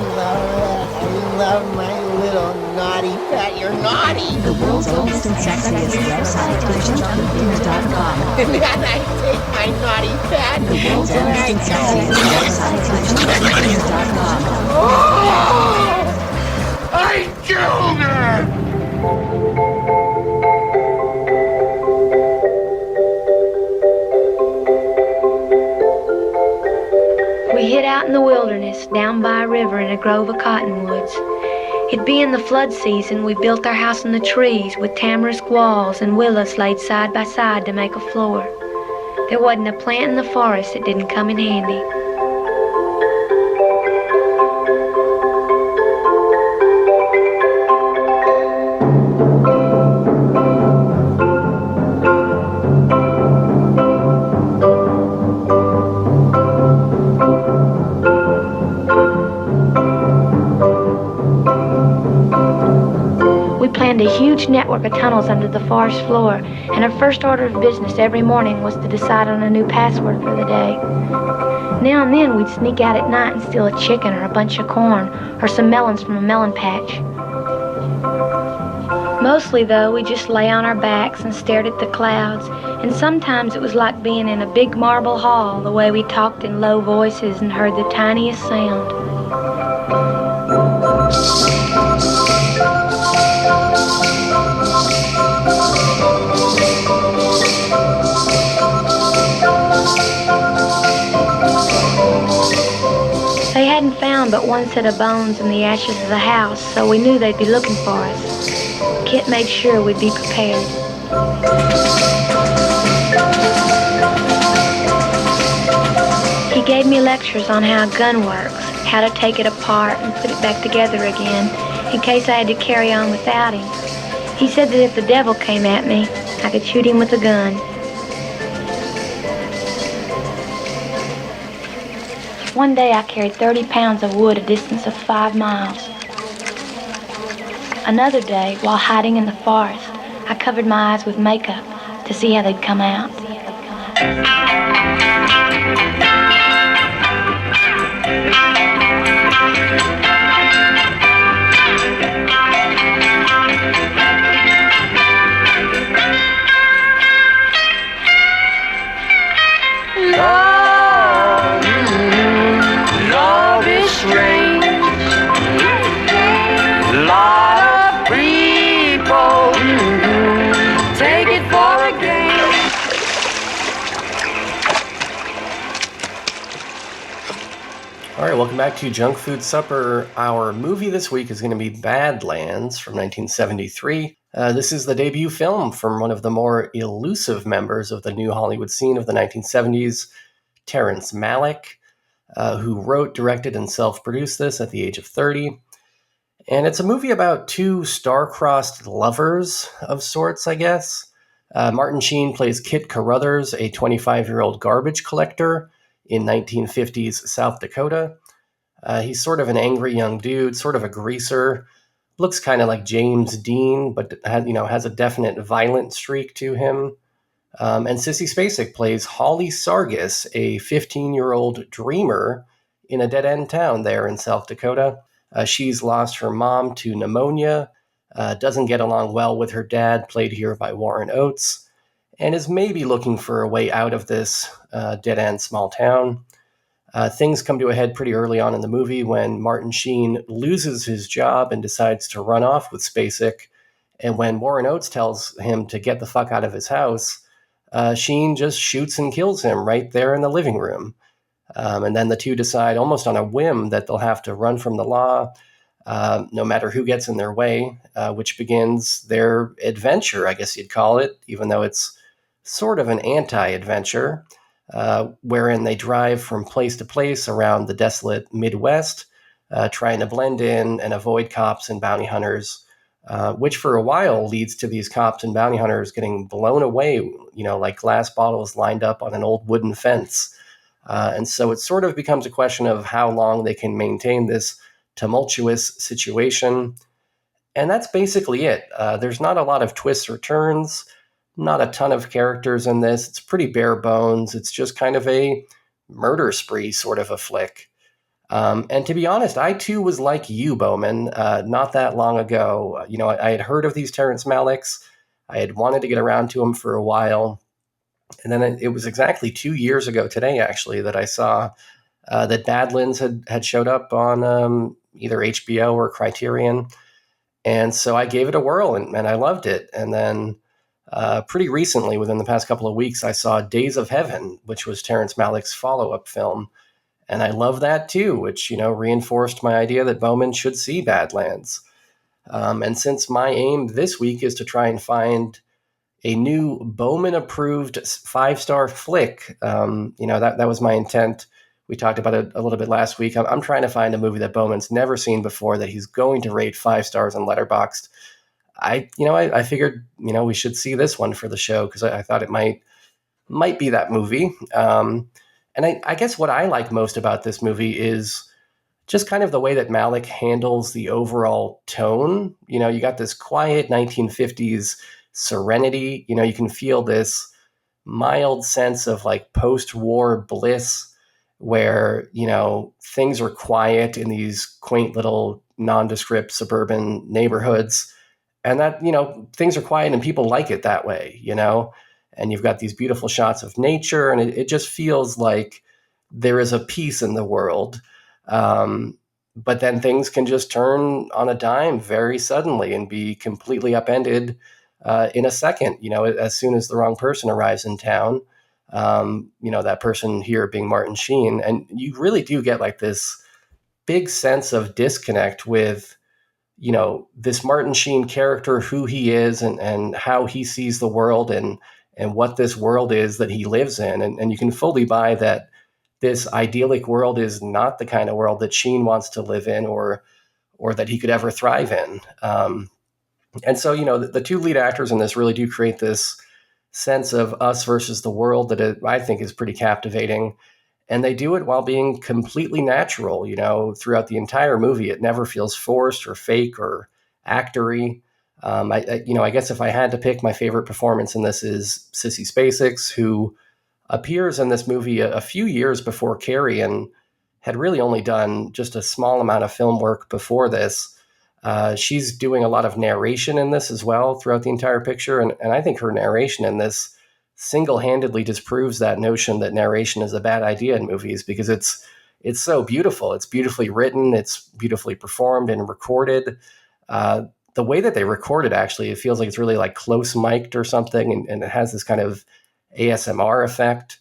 love my little naughty pet. You're naughty. The world's oldest and sexiest website is JunkFoodDinner.com. And I take my naughty pet. The world's oldest and sexiest website is JunkFoodDinner.com. Oh! I killed her! We hid out in the wilderness, down by a river in a grove of cottonwoods. It'd be in the flood season. We built our house in the trees with tamarisk walls and willows laid side by side to make a floor. There wasn't a plant in the forest that didn't come in handy. A huge network of tunnels under the forest floor, and our first order of business every morning was to decide on a new password for the day. Now and then we'd sneak out at night and steal a chicken or a bunch of corn or some melons from a melon patch. Mostly, though, we just lay on our backs and stared at the clouds, and sometimes it was like being in a big marble hall, the way we talked in low voices and heard the tiniest sound. They hadn't found but one set of bones in the ashes of the house, so we knew they'd be looking for us. Kit made sure we'd be prepared. He gave me lectures on how a gun works, how to take it apart and put it back together again, in case I had to carry on without him. He said that if the devil came at me, I could shoot him with a gun. One day I carried 30 pounds of wood a distance of 5 miles. Another day, while hiding in the forest, I covered my eyes with makeup to see how they'd come out. Love is strange. Lot of people take it for a game. All right, welcome back to Junk Food Supper. Our movie this week is going to be Badlands from 1973. This is the debut film from one of the more elusive members of the new Hollywood scene of the 1970s, Terrence Malick. who wrote, directed, and self-produced this at the age of 30. And it's a movie about two star-crossed lovers of sorts, I guess. Martin Sheen plays Kit Carruthers, a 25-year-old garbage collector in 1950s South Dakota. He's sort of an angry young dude, sort of a greaser, looks kind of like James Dean, but has a definite violent streak to him. And Sissy Spacek plays Holly Sargis, a 15-year-old dreamer in a dead-end town there in South Dakota. She's lost her mom to pneumonia, doesn't get along well with her dad, played here by Warren Oates, and is maybe looking for a way out of this dead-end small town. Things come to a head pretty early on in the movie when Martin Sheen loses his job and decides to run off with Spacek. And when Warren Oates tells him to get the fuck out of his house, Sheen just shoots and kills him right there in the living room. And then the two decide almost on a whim that they'll have to run from the law, no matter who gets in their way, which begins their adventure, I guess you'd call it, even though it's sort of an anti-adventure, wherein they drive from place to place around the desolate Midwest, trying to blend in and avoid cops and bounty hunters, which for a while leads to these cops and bounty hunters getting blown away, like glass bottles lined up on an old wooden fence. And so it sort of becomes a question of how long they can maintain this tumultuous situation. And that's basically it. There's not a lot of twists or turns, not a ton of characters in this. It's pretty bare bones. It's just kind of a murder spree sort of a flick. And to be honest, I too was like you, Bowman, not that long ago. I had heard of these Terrence Malicks. I had wanted to get around to them for a while. And then it was exactly 2 years ago today, actually, that I saw that Badlands had showed up on either HBO or Criterion. And so I gave it a whirl, and I loved it. And then pretty recently, within the past couple of weeks, I saw Days of Heaven, which was Terrence Malick's follow-up film. And I love that too, which, reinforced my idea that Bowman should see Badlands. And since my aim this week is to try and find a new Bowman-approved 5-star flick, that was my intent. We talked about it a little bit last week. I'm trying to find a movie that Bowman's never seen before that he's going to rate 5 stars on Letterboxd. I figured, we should see this one for the show because I thought it might be that movie. And I guess what I like most about this movie is just kind of the way that Malick handles the overall tone. You got this quiet 1950s serenity. You can feel this mild sense of like post-war bliss where, things are quiet in these quaint little nondescript suburban neighborhoods. And that, things are quiet and people like it that way, and you've got these beautiful shots of nature, and it just feels like there is a peace in the world. But then things can just turn on a dime very suddenly and be completely upended in a second, as soon as the wrong person arrives in town, that person here being Martin Sheen. And you really do get like this big sense of disconnect with, this Martin Sheen character, who he is and how he sees the world and what this world is that he lives in. And you can fully buy that this idyllic world is not the kind of world that Sheen wants to live in or that he could ever thrive in. And so, the two lead actors in this really do create this sense of us versus the world that I think is pretty captivating. And they do it while being completely natural, throughout the entire movie. It never feels forced or fake or actory. I guess if I had to pick, my favorite performance in this is Sissy Spacek's, who appears in this movie a few years before Carrie and had really only done just a small amount of film work before this. She's doing a lot of narration in this as well throughout the entire picture. And I think her narration in this single-handedly disproves that notion that narration is a bad idea in movies, because it's so beautiful. It's beautifully written. It's beautifully performed and recorded. The way that they record it, actually, it feels like it's really like close mic'd or something. And it has this kind of ASMR effect.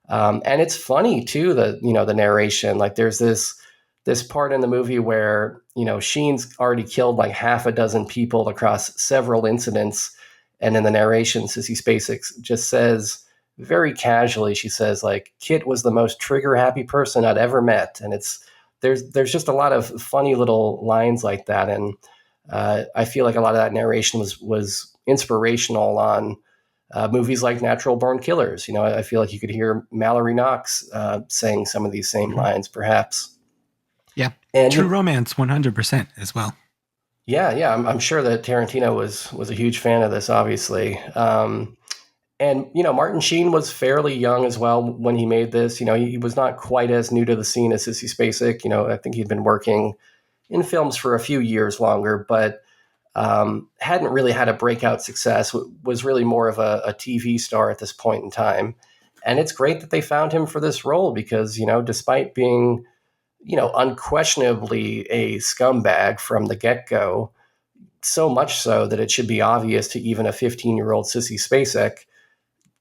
And it's funny too, the narration, like there's this part in the movie where, Sheen's already killed like half a dozen people across several incidents. And in the narration, Sissy Spacek just says very casually, she says, like, Kit was the most trigger-happy person I'd ever met. And there's just a lot of funny little lines like that. And I feel like a lot of that narration was inspirational on movies like Natural Born Killers. I feel like you could hear Mallory Knox saying some of these same lines, perhaps. Yeah, and True Romance 100% as well. Yeah, I'm sure that Tarantino was a huge fan of this, obviously. And, Martin Sheen was fairly young as well when he made this. He was not quite as new to the scene as Sissy Spacek. I think he'd been working in films for a few years longer, but hadn't really had a breakout success, was really more of a TV star at this point in time. And it's great that they found him for this role because, despite being, unquestionably a scumbag from the get-go, so much so that it should be obvious to even a 15-year-old Sissy Spacek,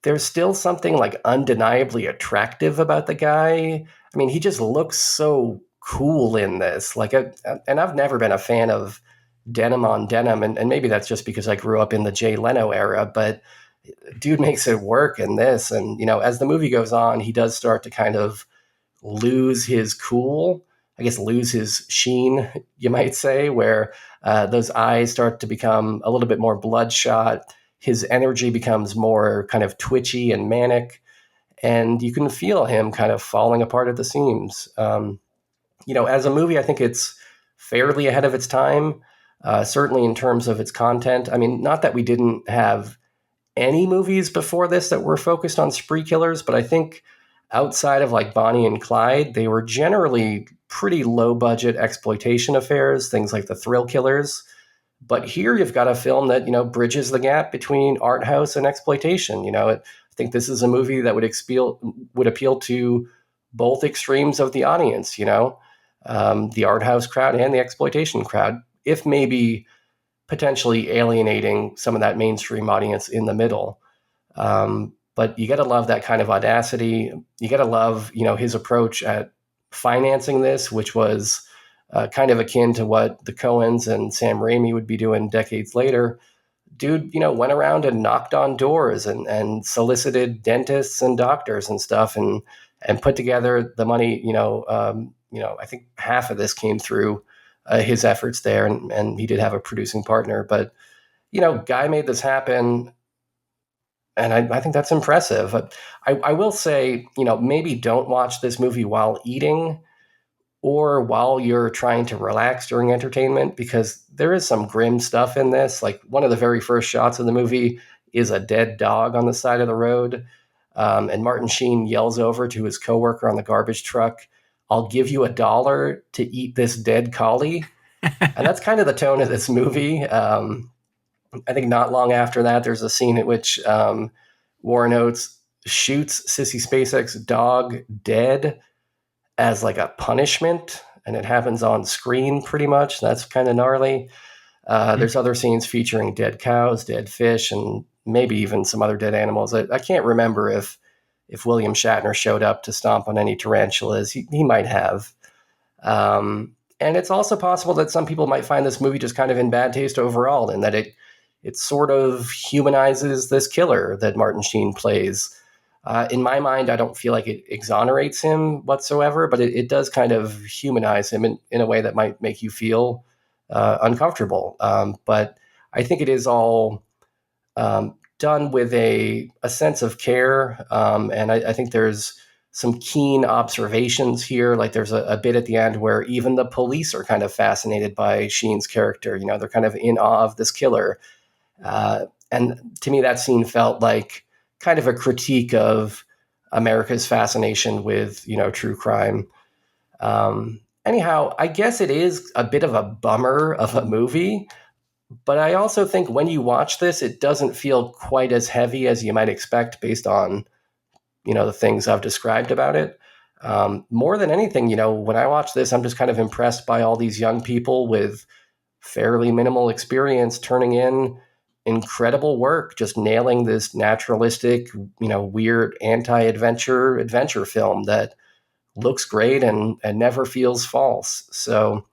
there's still something like undeniably attractive about the guy. I mean, he just looks so cool in this. And I've never been a fan of denim on denim, and maybe that's just because I grew up in the Jay Leno era, but dude makes it work in this. And, as the movie goes on, he does start to kind of lose his cool, I guess lose his sheen, you might say, where those eyes start to become a little bit more bloodshot. His energy becomes more kind of twitchy and manic, and you can feel him kind of falling apart at the seams. As a movie, I think it's fairly ahead of its time, certainly in terms of its content. I mean, not that we didn't have any movies before this that were focused on spree killers, but I think outside of like Bonnie and Clyde, they were generally pretty low budget exploitation affairs, things like The Thrill Killers. But here you've got a film that, bridges the gap between art house and exploitation. I think this is a movie that would appeal to both extremes of the audience, the art house crowd and the exploitation crowd, if maybe potentially alienating some of that mainstream audience in the middle. But you got to love that kind of audacity. You got to love, his approach at financing this, which was kind of akin to what the Coens and Sam Raimi would be doing decades later. Dude, went around and knocked on doors and solicited dentists and doctors and stuff and put together the money. I think half of this came through his efforts there, and he did have a producing partner. But, guy made this happen, and I think that's impressive. I will say, maybe don't watch this movie while eating or while you're trying to relax during entertainment, because there is some grim stuff in this. Like, one of the very first shots of the movie is a dead dog on the side of the road. And Martin Sheen yells over to his coworker on the garbage truck, "I'll give you $1 to eat this dead collie." And that's kind of the tone of this movie. I think not long after that, there's a scene at which Warren Oates shoots Sissy Spacek's dog dead as like a punishment, and it happens on screen pretty much. That's kind of gnarly. There's other scenes featuring dead cows, dead fish, and maybe even some other dead animals. I can't remember if William Shatner showed up to stomp on any tarantulas. He might have. And it's also possible that some people might find this movie just kind of in bad taste overall, and that it sort of humanizes this killer that Martin Sheen plays. In my mind, I don't feel like it exonerates him whatsoever, but it does kind of humanize him in a way that might make you feel uncomfortable. But I think it is all done with a sense of care. And I think there's some keen observations here. Like, there's a bit at the end where even the police are kind of fascinated by Sheen's character. They're kind of in awe of this killer. And to me, that scene felt like kind of a critique of America's fascination with, true crime. Anyhow, I guess it is a bit of a bummer of a movie, but I also think when you watch this, it doesn't feel quite as heavy as you might expect based on, the things I've described about it. More than anything, when I watch this, I'm just kind of impressed by all these young people with fairly minimal experience turning in incredible work, just nailing this naturalistic, weird adventure film that looks great and never feels false. So,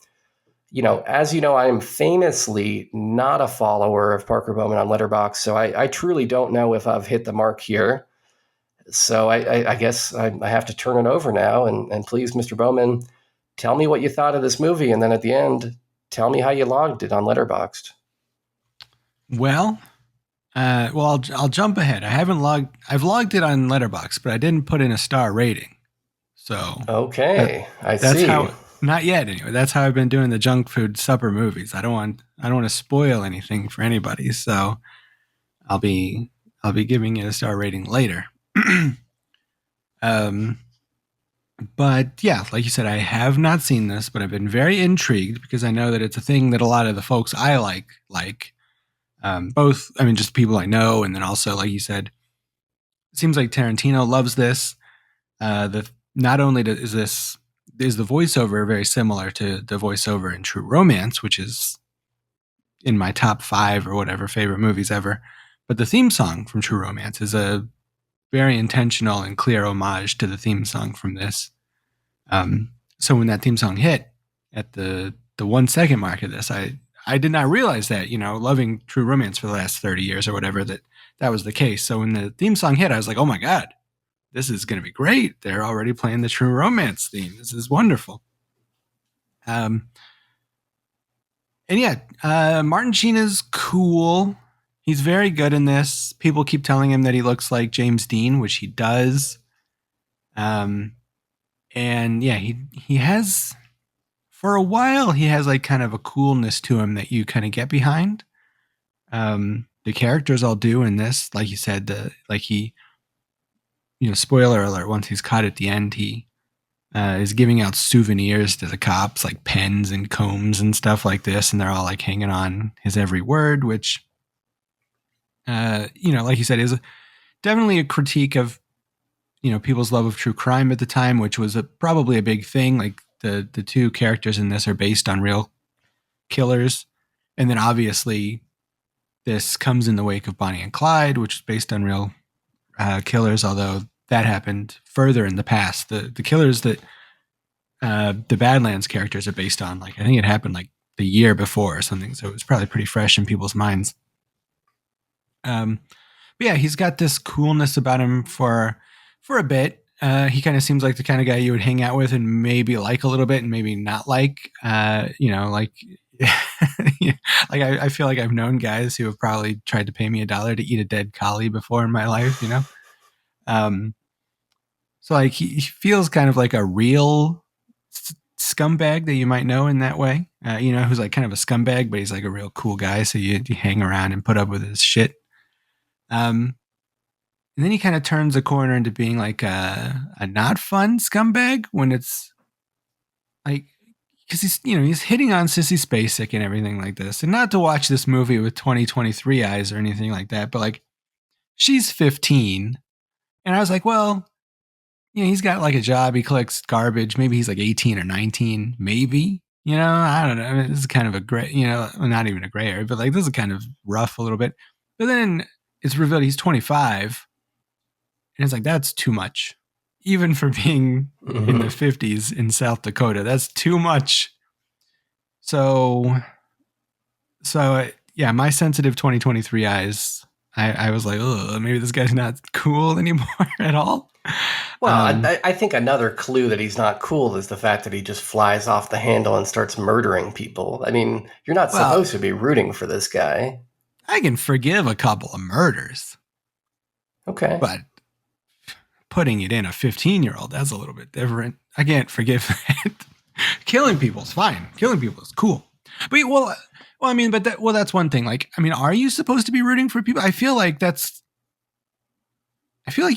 as you know, I am famously not a follower of Parker Bowman on Letterboxd, so I truly don't know if I've hit the mark here. So I guess I have to turn it over now. And please, Mr. Bowman, tell me what you thought of this movie. And then at the end, tell me how you logged it on Letterboxd. Well, I'll jump ahead. I've logged it on Letterboxd, but I didn't put in a star rating. So okay, that's see. Not yet anyway. That's how I've been doing the junk food supper movies. I don't want to spoil anything for anybody. So I'll be giving it a star rating later. But yeah, like you said, I have not seen this, but I've been very intrigued because I know that it's a thing that a lot of the folks I like. Both, I mean, just people I know, and then also, like you said, it seems like Tarantino loves this. Not only is the voiceover very similar to the voiceover in True Romance, which is in my top 5 or whatever favorite movies ever, but the theme song from True Romance is a very intentional and clear homage to the theme song from this. So when that theme song hit at the 1 second mark of this, I did not realize that, loving True Romance for the last 30 years or whatever, that was the case. So when the theme song hit, I was like, oh my God, this is going to be great. They're already playing the True Romance theme. This is wonderful. And yeah, Martin Sheen is cool. He's very good in this. People keep telling him that he looks like James Dean, which he does. And yeah, he has, for a while, he has like kind of a coolness to him that you kind of get behind. The characters all do in this, like you said, spoiler alert, once he's caught at the end, he is giving out souvenirs to the cops, like pens and combs and stuff like this, and they're all like hanging on his every word, which, like you said, is definitely a critique of, people's love of true crime at the time, which was probably a big thing. Like the 2 characters in this are based on real killers. And then obviously this comes in the wake of Bonnie and Clyde, which is based on real killers, although that happened further in the past. The killers that the Badlands characters are based on, like, I think it happened like the year before or something. So it was probably pretty fresh in people's minds. But yeah, he's got this coolness about him for a bit. He kind of seems like the kind of guy you would hang out with and maybe like a little bit and maybe not like, like I feel like I've known guys who have probably tried to pay me $1 to eat a dead collie before in my life, So like he feels kind of like a real scumbag that you might know in that way, who's like kind of a scumbag, but he's like a real cool guy. So you hang around and put up with his shit. And then he kind of turns a corner into being like a not fun scumbag when it's like, because he's hitting on Sissy Spacek and everything like this. And not to watch this movie with 2023 eyes or anything like that, but like she's 15. And I was like, well, he's got like a job. He collects garbage. Maybe he's like 18 or 19, maybe, I don't know. I mean, this is kind of a gray, not even a gray area, but like this is kind of rough a little bit. But then it's revealed he's 25. And it's like, that's too much. Even for being in the 50s in South Dakota, that's too much. So yeah, my sensitive 2023 eyes, I was like, oh, maybe this guy's not cool anymore at all. Well, I think another clue that he's not cool is the fact that he just flies off the handle and starts murdering people. I mean, you're not supposed to be rooting for this guy. I can forgive a couple of murders. Okay. But putting it in a 15-year-old, that's a little bit different. I can't forgive that. Killing people is fine. Killing people is cool. But that's one thing. Like, I mean, are you supposed to be rooting for people? I feel like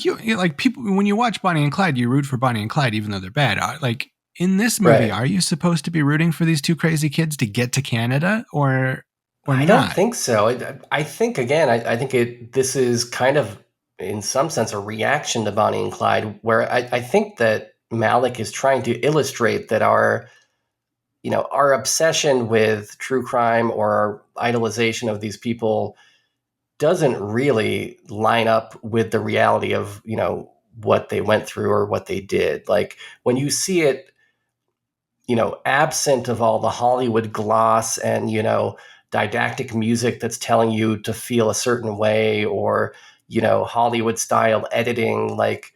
you like people when you watch Bonnie and Clyde, you root for Bonnie and Clyde even though they're bad. Like in this movie, right. Are you supposed to be rooting for these 2 crazy kids to get to Canada or I not? don't think so. I think again, I think this is kind of, in some sense, a reaction to Bonnie and Clyde, where I think that Malick is trying to illustrate that our obsession with true crime or our idolization of these people doesn't really line up with the reality of, what they went through or what they did. Like when you see it, absent of all the Hollywood gloss and, didactic music that's telling you to feel a certain way, or Hollywood style editing. Like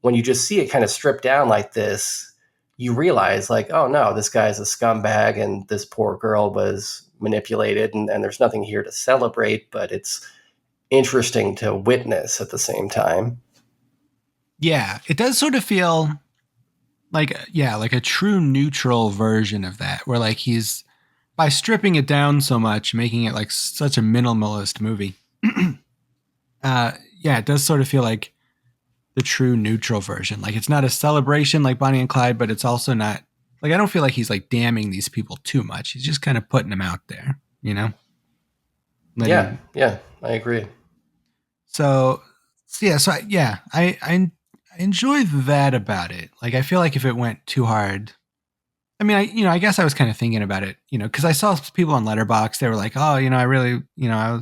when you just see it kind of stripped down like this, you realize like, oh no, this guy's a scumbag and this poor girl was manipulated, and there's nothing here to celebrate, but it's interesting to witness at the same time. Yeah, it does sort of feel like a true neutral version of that, where like he's, by stripping it down so much, making it like such a minimalist movie. It does sort of feel like the true neutral version. Like it's not a celebration like Bonnie and Clyde, but it's also not like, I don't feel like he's like damning these people too much. He's just kind of putting them out there, Yeah, I agree. I enjoy that about it. Like, I feel like if it went too hard, I mean, I guess I was kind of thinking about it, because I saw people on Letterboxd, they were like, oh, I really, I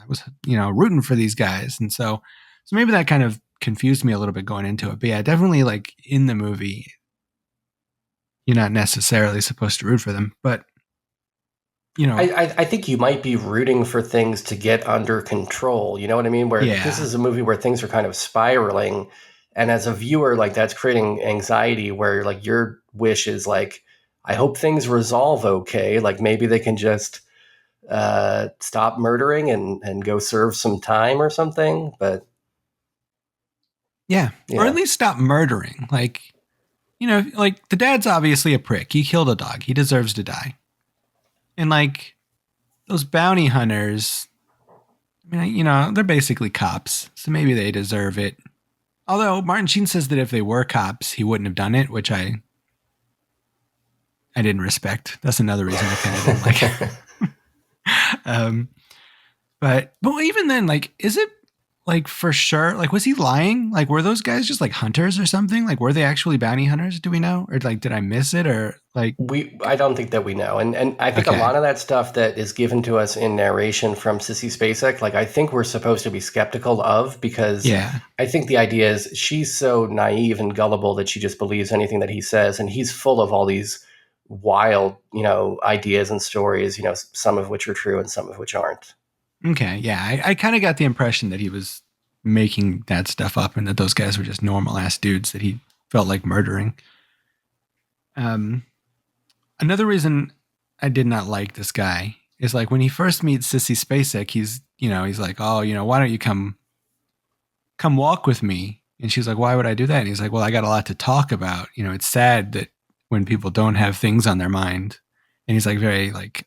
was, rooting for these guys. And so maybe that kind of confused me a little bit going into it. But yeah, definitely like in the movie, you're not necessarily supposed to root for them, but I think you might be rooting for things to get under control. You know what I mean? Where this is a movie where things are kind of spiraling. And as a viewer, like that's creating anxiety where like your wish is like, I hope things resolve okay. Like maybe they can just stop murdering and go serve some time or something. But yeah, or at least stop murdering. Like, like the dad's obviously a prick. He killed a dog. He deserves to die. And like those bounty hunters, I mean, they're basically cops, so maybe they deserve it. Although Martin Sheen says that if they were cops, he wouldn't have done it, which I didn't respect. That's another reason I kind of didn't like it. But even then, like, is it like for sure? Like, was he lying? Like, were those guys just like hunters or something? Like, were they actually bounty hunters? Do we know? Or like, did I miss it? Or like, I don't think that we know. And I think a lot of that stuff that is given to us in narration from Sissy Spacek, like I think we're supposed to be skeptical of, because I think the idea is she's so naive and gullible that she just believes anything that he says. And he's full of all these wild, ideas and stories, some of which are true and some of which aren't. Okay. Yeah. I kind of got the impression that he was making that stuff up and that those guys were just normal ass dudes that he felt like murdering. Another reason I did not like this guy is like when he first meets Sissy Spacek, he's like, oh, why don't you come walk with me? And she's like, why would I do that? And he's like, well, I got a lot to talk about. It's sad that when people don't have things on their mind. And he's like very like,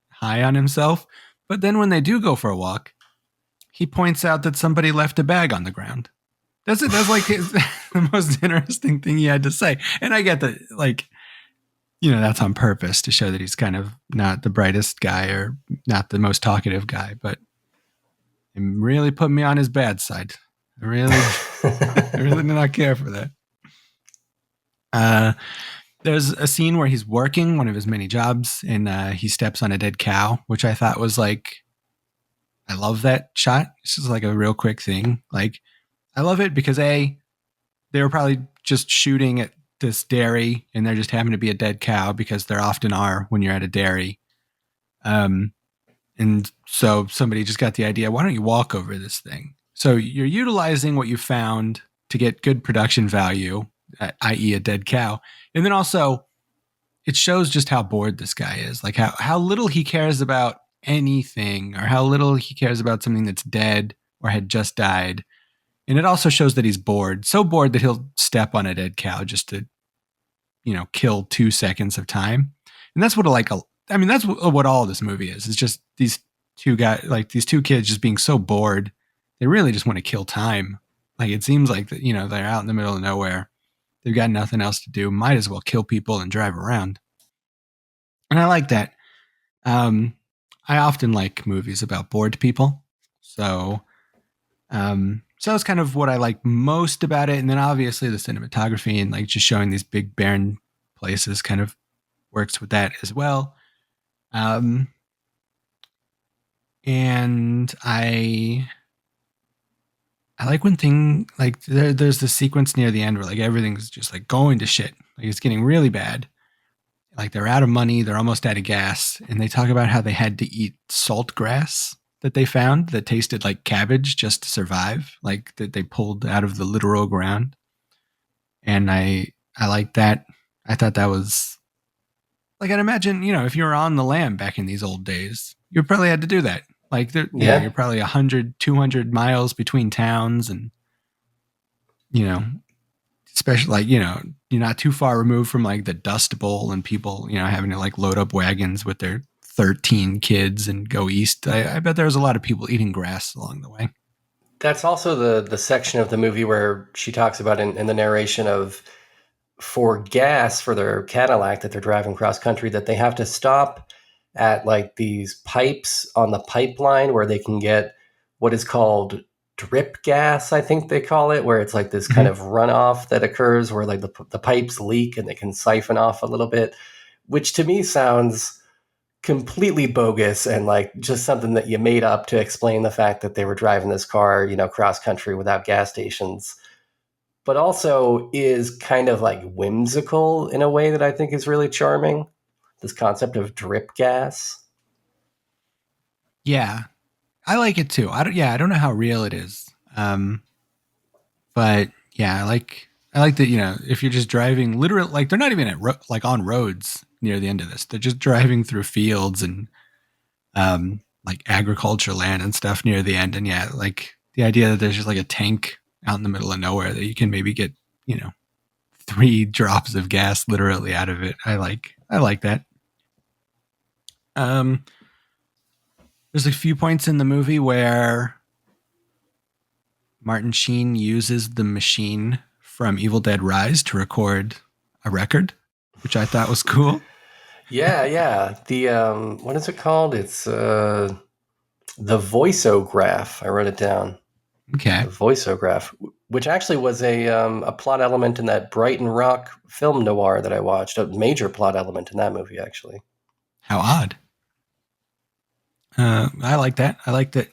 high on himself. But then when they do go for a walk, he points out that somebody left a bag on the ground. That's like the most interesting thing he had to say. And I get that, like, that's on purpose to show that he's kind of not the brightest guy or not the most talkative guy, but it really put me on his bad side. I really did not care for that. There's a scene where he's working one of his many jobs and he steps on a dead cow, which I thought was like, I love that shot. It's just like a real quick thing. Like, I love it because they were probably just shooting at this dairy and there just happened to be a dead cow, because there often are when you're at a dairy. And so somebody just got the idea, why don't you walk over this thing? So you're utilizing what you found to get good production value, i.e. a dead cow. And then also it shows just how bored this guy is, like how little he cares about anything, or how little he cares about something that's dead or had just died. And it also shows that he's bored, so bored that he'll step on a dead cow just to, kill 2 seconds of time. And that's what that's what all this movie is. It's just these two guys, like these two kids just being so bored. They really just want to kill time. Like it seems like that, they're out in the middle of nowhere. They've got nothing else to do. Might as well kill people and drive around. And I like that. I often like movies about bored people. So that's kind of what I like most about it. And then obviously the cinematography and like just showing these big barren places kind of works with that as well. And I like when there's the sequence near the end where like everything's just like going to shit. Like it's getting really bad. Like they're out of money. They're almost out of gas. And they talk about how they had to eat salt grass. that they found that tasted like cabbage just to survive, like that they pulled out of the literal ground. And I liked that. I thought that was like, I'd imagine, if you were on the lam back in these old days, you probably had to do that. Like, you're probably 100, 200 miles between towns, and, especially like, you're not too far removed from like the Dust Bowl and people, having to like load up wagons with their 13 kids and go east. I bet there was a lot of people eating grass along the way. That's also the section of the movie where she talks about in the narration of, for gas for their Cadillac that they're driving cross country, that they have to stop at like these pipes on the pipeline where they can get what is called drip gas, I think they call it, where it's like this kind of runoff that occurs where like the pipes leak and they can siphon off a little bit, which to me sounds completely bogus and like just something that you made up to explain the fact that they were driving this car, cross country without gas stations, but also is kind of like whimsical in a way that I think is really charming. This concept of drip gas. Yeah, I like it too. I don't know how real it is. But yeah, I like that, if you're just driving literally, like they're not even on roads near the end of this. They're just driving through fields and like agriculture land and stuff near the end. And yeah, like the idea that there's just like a tank out in the middle of nowhere that you can maybe get, 3 drops of gas literally out of it. I like that. There's a few points in the movie where Martin Sheen uses the machine from Evil Dead Rise to record a record, which I thought was cool. Yeah. The what is it called? It's the voiceograph. I wrote it down. Okay. The voiceograph, which actually was a plot element in that Brighton Rock film noir that I watched. A major plot element in that movie, actually. How odd. I like that. I like that.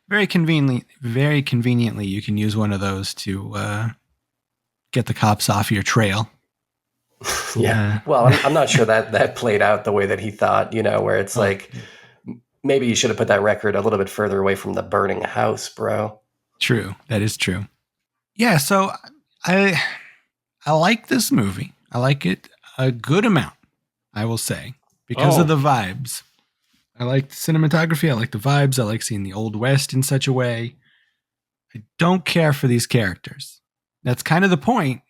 Very conveniently, you can use one of those to get the cops off your trail. Yeah. Well, I'm not sure that played out the way that he thought, where it's like, maybe you should have put that record a little bit further away from the burning house, bro. True. That is true. Yeah. So I like this movie. I like it a good amount, I will say, because of the vibes. I like the cinematography. I like the vibes. I like seeing the Old West in such a way. I don't care for these characters. That's kind of the point.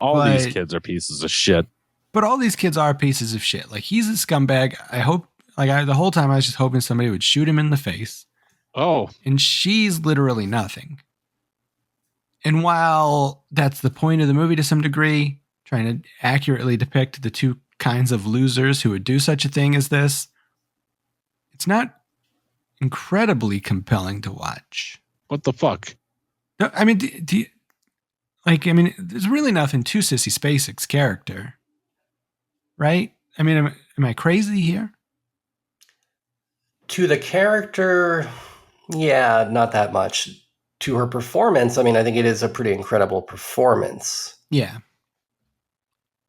All these kids are pieces of shit. But all these kids are pieces of shit. Like, he's a scumbag. I hope, the whole time I was just hoping somebody would shoot him in the face. Oh. And she's literally nothing. And while that's the point of the movie to some degree, trying to accurately depict the two kinds of losers who would do such a thing as this, it's not incredibly compelling to watch. What the fuck? No, I mean, there's really nothing to Sissy Spacek's character, right? I mean, am I crazy here? To the character, yeah, not that much. To her performance, I think it is a pretty incredible performance. Yeah.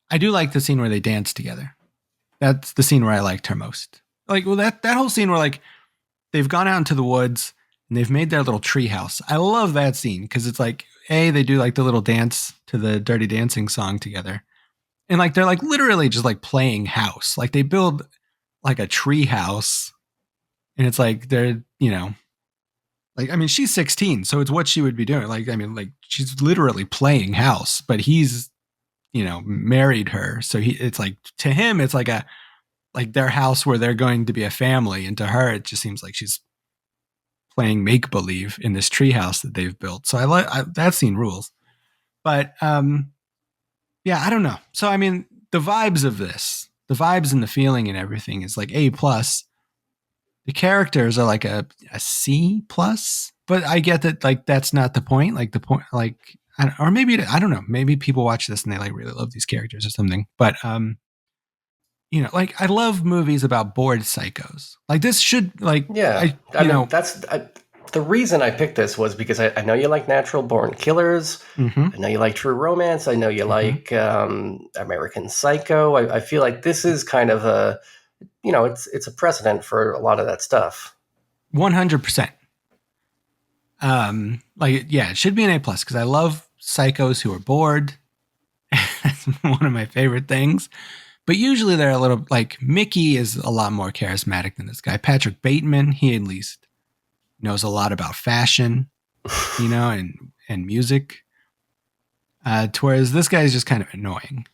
I do like the scene where they dance together. That's the scene where I liked her most. That whole scene where they've gone out into the woods and they've made their little tree house. I love that scene because it's they do the little dance to the Dirty Dancing song together. And they're literally just playing house. They build a tree house and it's they're, she's 16, so it's what she would be doing. She's literally playing house, but he's, married her. So it's to him, it's their house where they're going to be a family. And to her, it just seems like she's playing make-believe in this treehouse that they've built. So that scene rules. But yeah, I don't know. So, the vibes of this, the vibes and the feeling and everything is A+. The characters are a C+, but I get that that's not the point. The point, or maybe, I don't know. Maybe people watch this and they really love these characters or something. But I love movies about bored psychos. This should that's the reason I picked this was because I know you like Natural Born Killers. Mm-hmm. I know you like True Romance. I know you like American Psycho. I feel like this is kind of a, it's a precedent for a lot of that stuff. 100%. It should be an A+ because I love psychos who are bored. That's one of my favorite things. But usually they're a little like Mickey is a lot more charismatic than this guy. Patrick Bateman, he at least knows a lot about fashion, and music. Whereas this guy is just kind of annoying.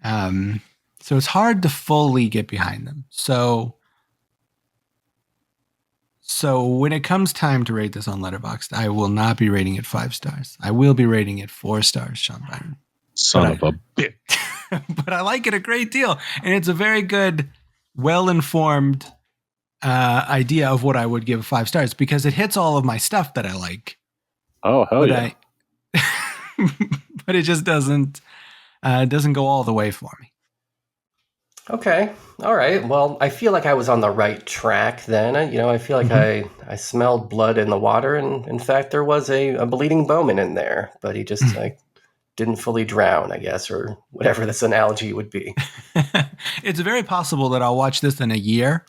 So it's hard to fully get behind them. So when it comes time to rate this on Letterboxd, I will not be rating it 5 stars. I will be rating it 4 stars, Sean Byron. Son of a bitch. But I like it a great deal. And it's a very good, well-informed idea of what I would give 5 stars because it hits all of my stuff that I like. Oh, hell yeah. But it just doesn't go all the way for me. Okay. All right. Well, I feel like I was on the right track then. I feel like I smelled blood in the water. And in fact, there was a bleeding Bowman in there, but he just didn't fully drown, I guess, or whatever this analogy would be. It's very possible that I'll watch this in a year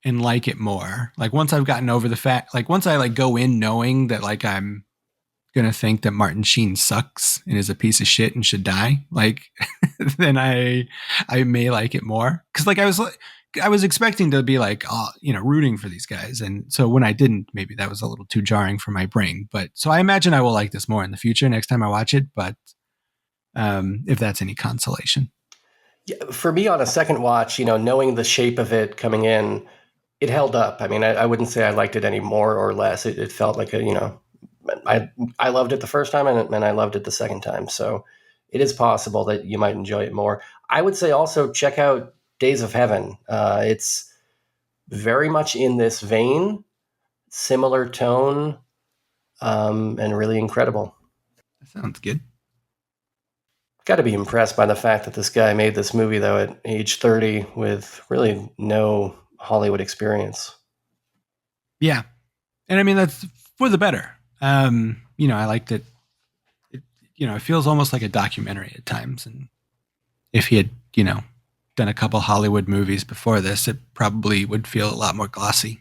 and like it more. Like once I've gotten over the fact, like once I like go in knowing that like I'm going to think that Martin Sheen sucks and is a piece of shit and should die, like then I may like it more. Cause like I was expecting to be like, rooting for these guys. And so when I didn't, maybe that was a little too jarring for my brain, but so I imagine I will like this more in the future next time I watch it. But if that's any consolation. Yeah, for me on a second watch, knowing the shape of it coming in, it held up. I mean, I wouldn't say I liked it any more or less. It felt like I loved it the first time and I loved it the second time. So it is possible that you might enjoy it more. I would say also check out Days of Heaven. It's very much in this vein, similar tone, and really incredible. That sounds good. Got to be impressed by the fact that this guy made this movie, though, at age 30 with really no Hollywood experience. Yeah. And I mean, that's for the better. I liked it. It feels almost like a documentary at times. And if he had, done a couple Hollywood movies before this, it probably would feel a lot more glossy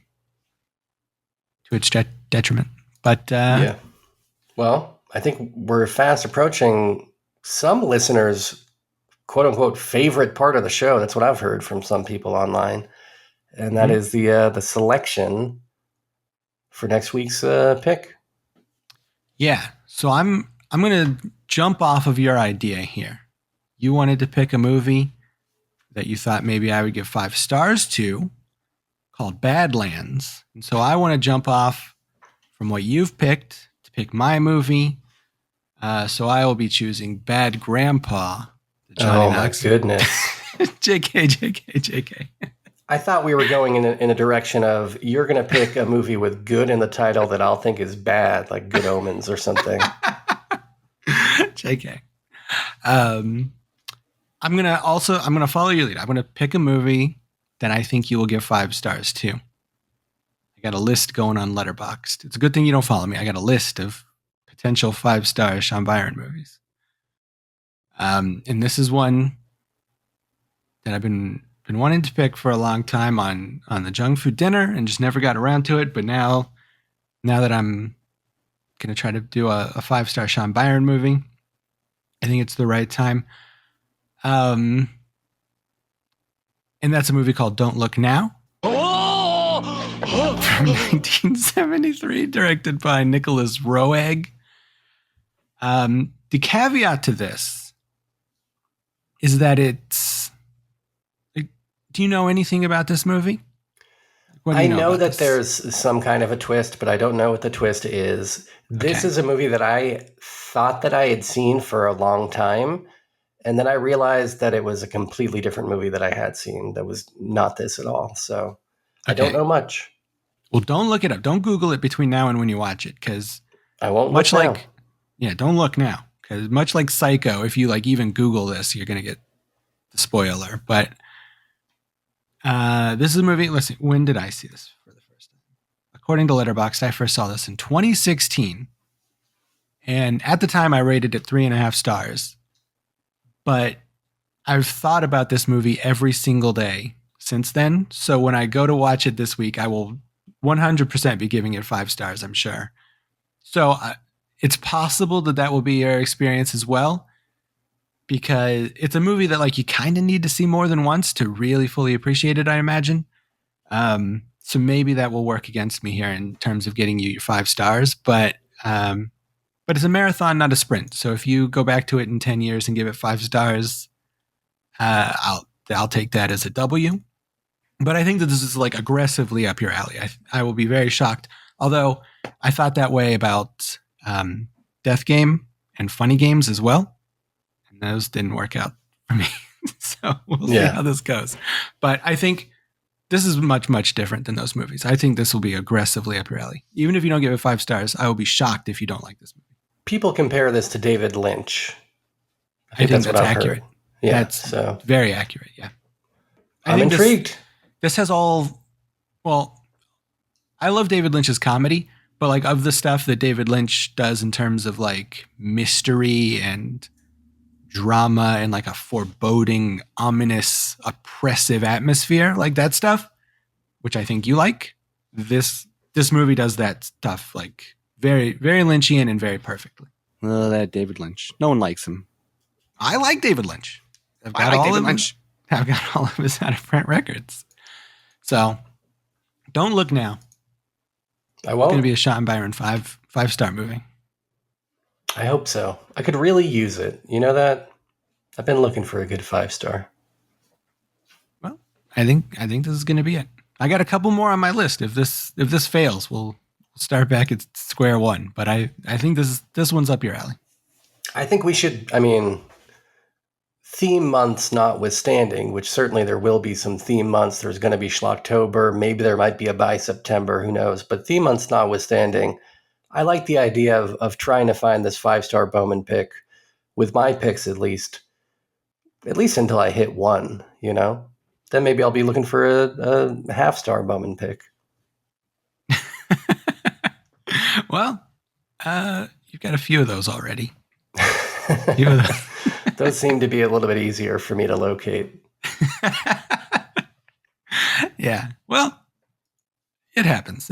to its detriment. But yeah. Well, I think we're fast approaching some listeners' quote unquote favorite part of the show. That's what I've heard from some people online. And that is the selection for next week's pick. Yeah. So I'm going to jump off of your idea here. You wanted to pick a movie that you thought maybe I would give 5 stars to called Badlands. And so I want to jump off from what you've picked to pick my movie. So I will be choosing Bad Grandpa. Oh my goodness. JK. I thought we were going in a direction of you're going to pick a movie with good in the title that I'll think is bad, like Good Omens or something. JK. I'm going to follow your lead. I'm going to pick a movie that I think you will give 5 stars to. I got a list going on Letterboxd. It's a good thing you don't follow me. I got a list of potential 5-star Sean Byron movies. And this is one that I've been wanting to pick for a long time on the junk food dinner and just never got around to it. But now that I'm going to try to do a 5-star Sean Byron movie, I think it's the right time. And that's a movie called Don't Look Now. From 1973, directed by Nicholas Roeg. The caveat to this is that it's... Do you know anything about this movie? I know that there's some kind of a twist, but I don't know what the twist is. This is a movie that I thought that I had seen for a long time, and then I realized that it was a completely different movie that I had seen that was not this at all. So I don't know much. Well, don't look it up. Don't Google it between now and when you watch it, because I won't. Much like, don't look now, because much like Psycho, if you like even Google this, you're gonna get the spoiler. But this is a movie. Listen, when did I see this for the first time? According to Letterboxd, I first saw this in 2016, and at the time I rated it 3.5 stars. But I've thought about this movie every single day since then. So when I go to watch it this week, I will 100% be giving it 5 stars, I'm sure. So it's possible that will be your experience as well, because it's a movie that like you kind of need to see more than once to really fully appreciate it, I imagine. So maybe that will work against me here in terms of getting you your 5 stars, but it's a marathon, not a sprint. So if you go back to it in 10 years and give it 5 stars, I'll take that as a W. But I think that this is like aggressively up your alley. I will be very shocked. Although I thought that way about Death Game and Funny Games as well. And those didn't work out for me. So we'll see how this goes. But I think this is much, much different than those movies. I think this will be aggressively up your alley. Even if you don't give it 5 stars, I will be shocked if you don't like this movie. People compare this to David Lynch. I think that's accurate. Yeah, that's very accurate. Yeah. I'm intrigued. This has all, well, I love David Lynch's comedy, but like of the stuff that David Lynch does in terms of like mystery and drama and like a foreboding, ominous, oppressive atmosphere, like that stuff, which I think you like, this movie does that stuff like very, very Lynchian and very perfectly. Oh, that David Lynch. No one likes him. I like David Lynch. I've got all of his out of print records. So don't look now. I won't. It's going to be a Sean Byron 5-star movie. I hope so. I could really use it. You know that? I've been looking for a good 5-star. Well, I think this is going to be it. I got a couple more on my list. If this fails, we'll start back at square one. But I think this one's up your alley. I think we should, I mean, theme months notwithstanding, which certainly there will be some theme months. There's going to be Schlocktober. Maybe there might be a by September. Who knows? But theme months notwithstanding, I like the idea of trying to find this 5-star Bowman pick, with my picks at least until I hit 1, you know? Then maybe I'll be looking for a half-star Bowman pick. Well, you've got a few of those already. Those seem to be a little bit easier for me to locate. Yeah. Well, it happens.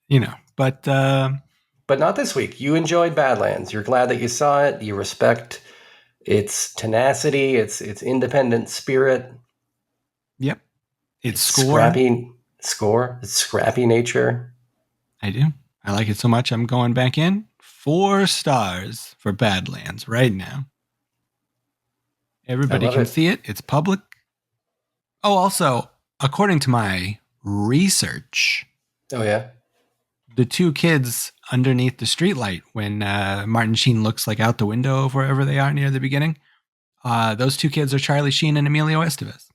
You know, but not this week. You enjoyed Badlands. You're glad that you saw it. You respect its tenacity, its independent spirit. Yep. Its scrappy nature. I do. I like it so much. I'm going back in 4 stars for Badlands right now. Everybody can see it. It's public. Oh, also, according to my research. Oh, yeah. The 2 kids underneath the streetlight when Martin Sheen looks like out the window of wherever they are near the beginning. Those 2 kids are Charlie Sheen and Emilio Estevez.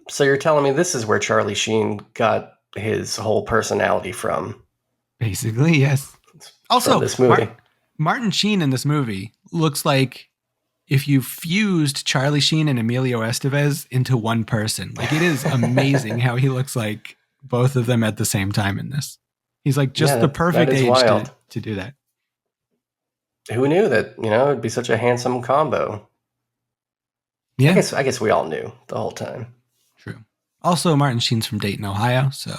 So you're telling me this is where Charlie Sheen got his whole personality from? Basically, yes. Also, this movie. Martin Sheen in this movie looks like if you fused Charlie Sheen and Emilio Estevez into one person. Like, it is amazing how he looks like both of them at the same time in this. He's like just the perfect age to do that. Who knew that, it'd be such a handsome combo? Yeah. I guess we all knew the whole time. True. Also, Martin Sheen's from Dayton, Ohio, so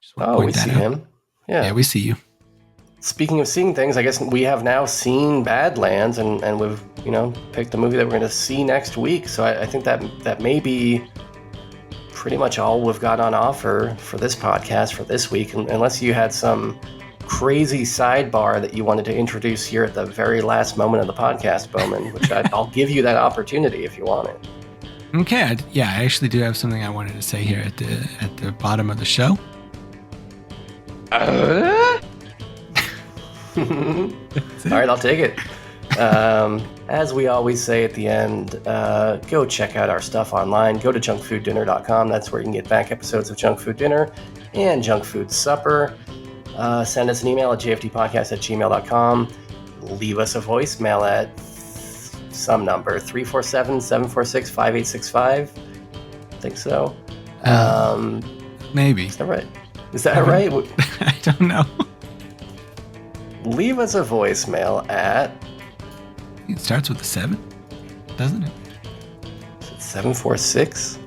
just want to point we that see out. him. Yeah, we see you. Speaking of seeing things, I guess we have now seen Badlands, and we've picked the movie that we're going to see next week. So I think that may be pretty much all we've got on offer for this podcast for this week, unless you had some crazy sidebar that you wanted to introduce here at the very last moment of the podcast, Bowman, which I'll give you that opportunity if you want it. Okay, I actually do have something I wanted to say here at the bottom of the show. All right, I'll take it. As we always say at the end, go check out our stuff online. Go to junkfooddinner.com. That's where you can get back episodes of Junk Food Dinner and Junk Food Supper. Send us an email at jftpodcast@gmail.com. Leave us a voicemail at some number, 347-746-5865. I think so. Maybe. Is that right? I don't know. Leave us a voicemail at... It starts with a 7, doesn't it? Is it 746?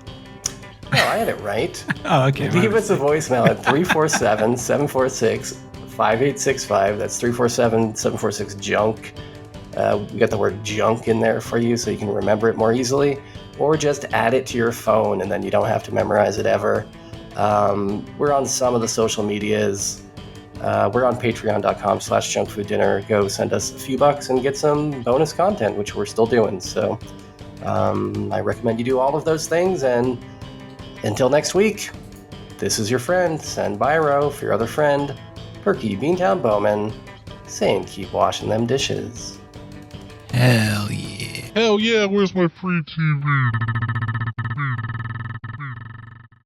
No, I had it right. Oh, okay. Leave us a voicemail at 347-746-5865. That's 347-746-JUNK. We got the word junk in there for you so you can remember it more easily. Or just add it to your phone and then you don't have to memorize it ever. We're on some of the social medias. We're on patreon.com/junkfooddinner. Go send us a few bucks and get some bonus content, which we're still doing. So I recommend you do all of those things. And until next week, this is your friend, Sen Biro, for your other friend, Perky Beantown Bowman, saying keep washing them dishes. Hell yeah. Hell yeah, where's my free TV?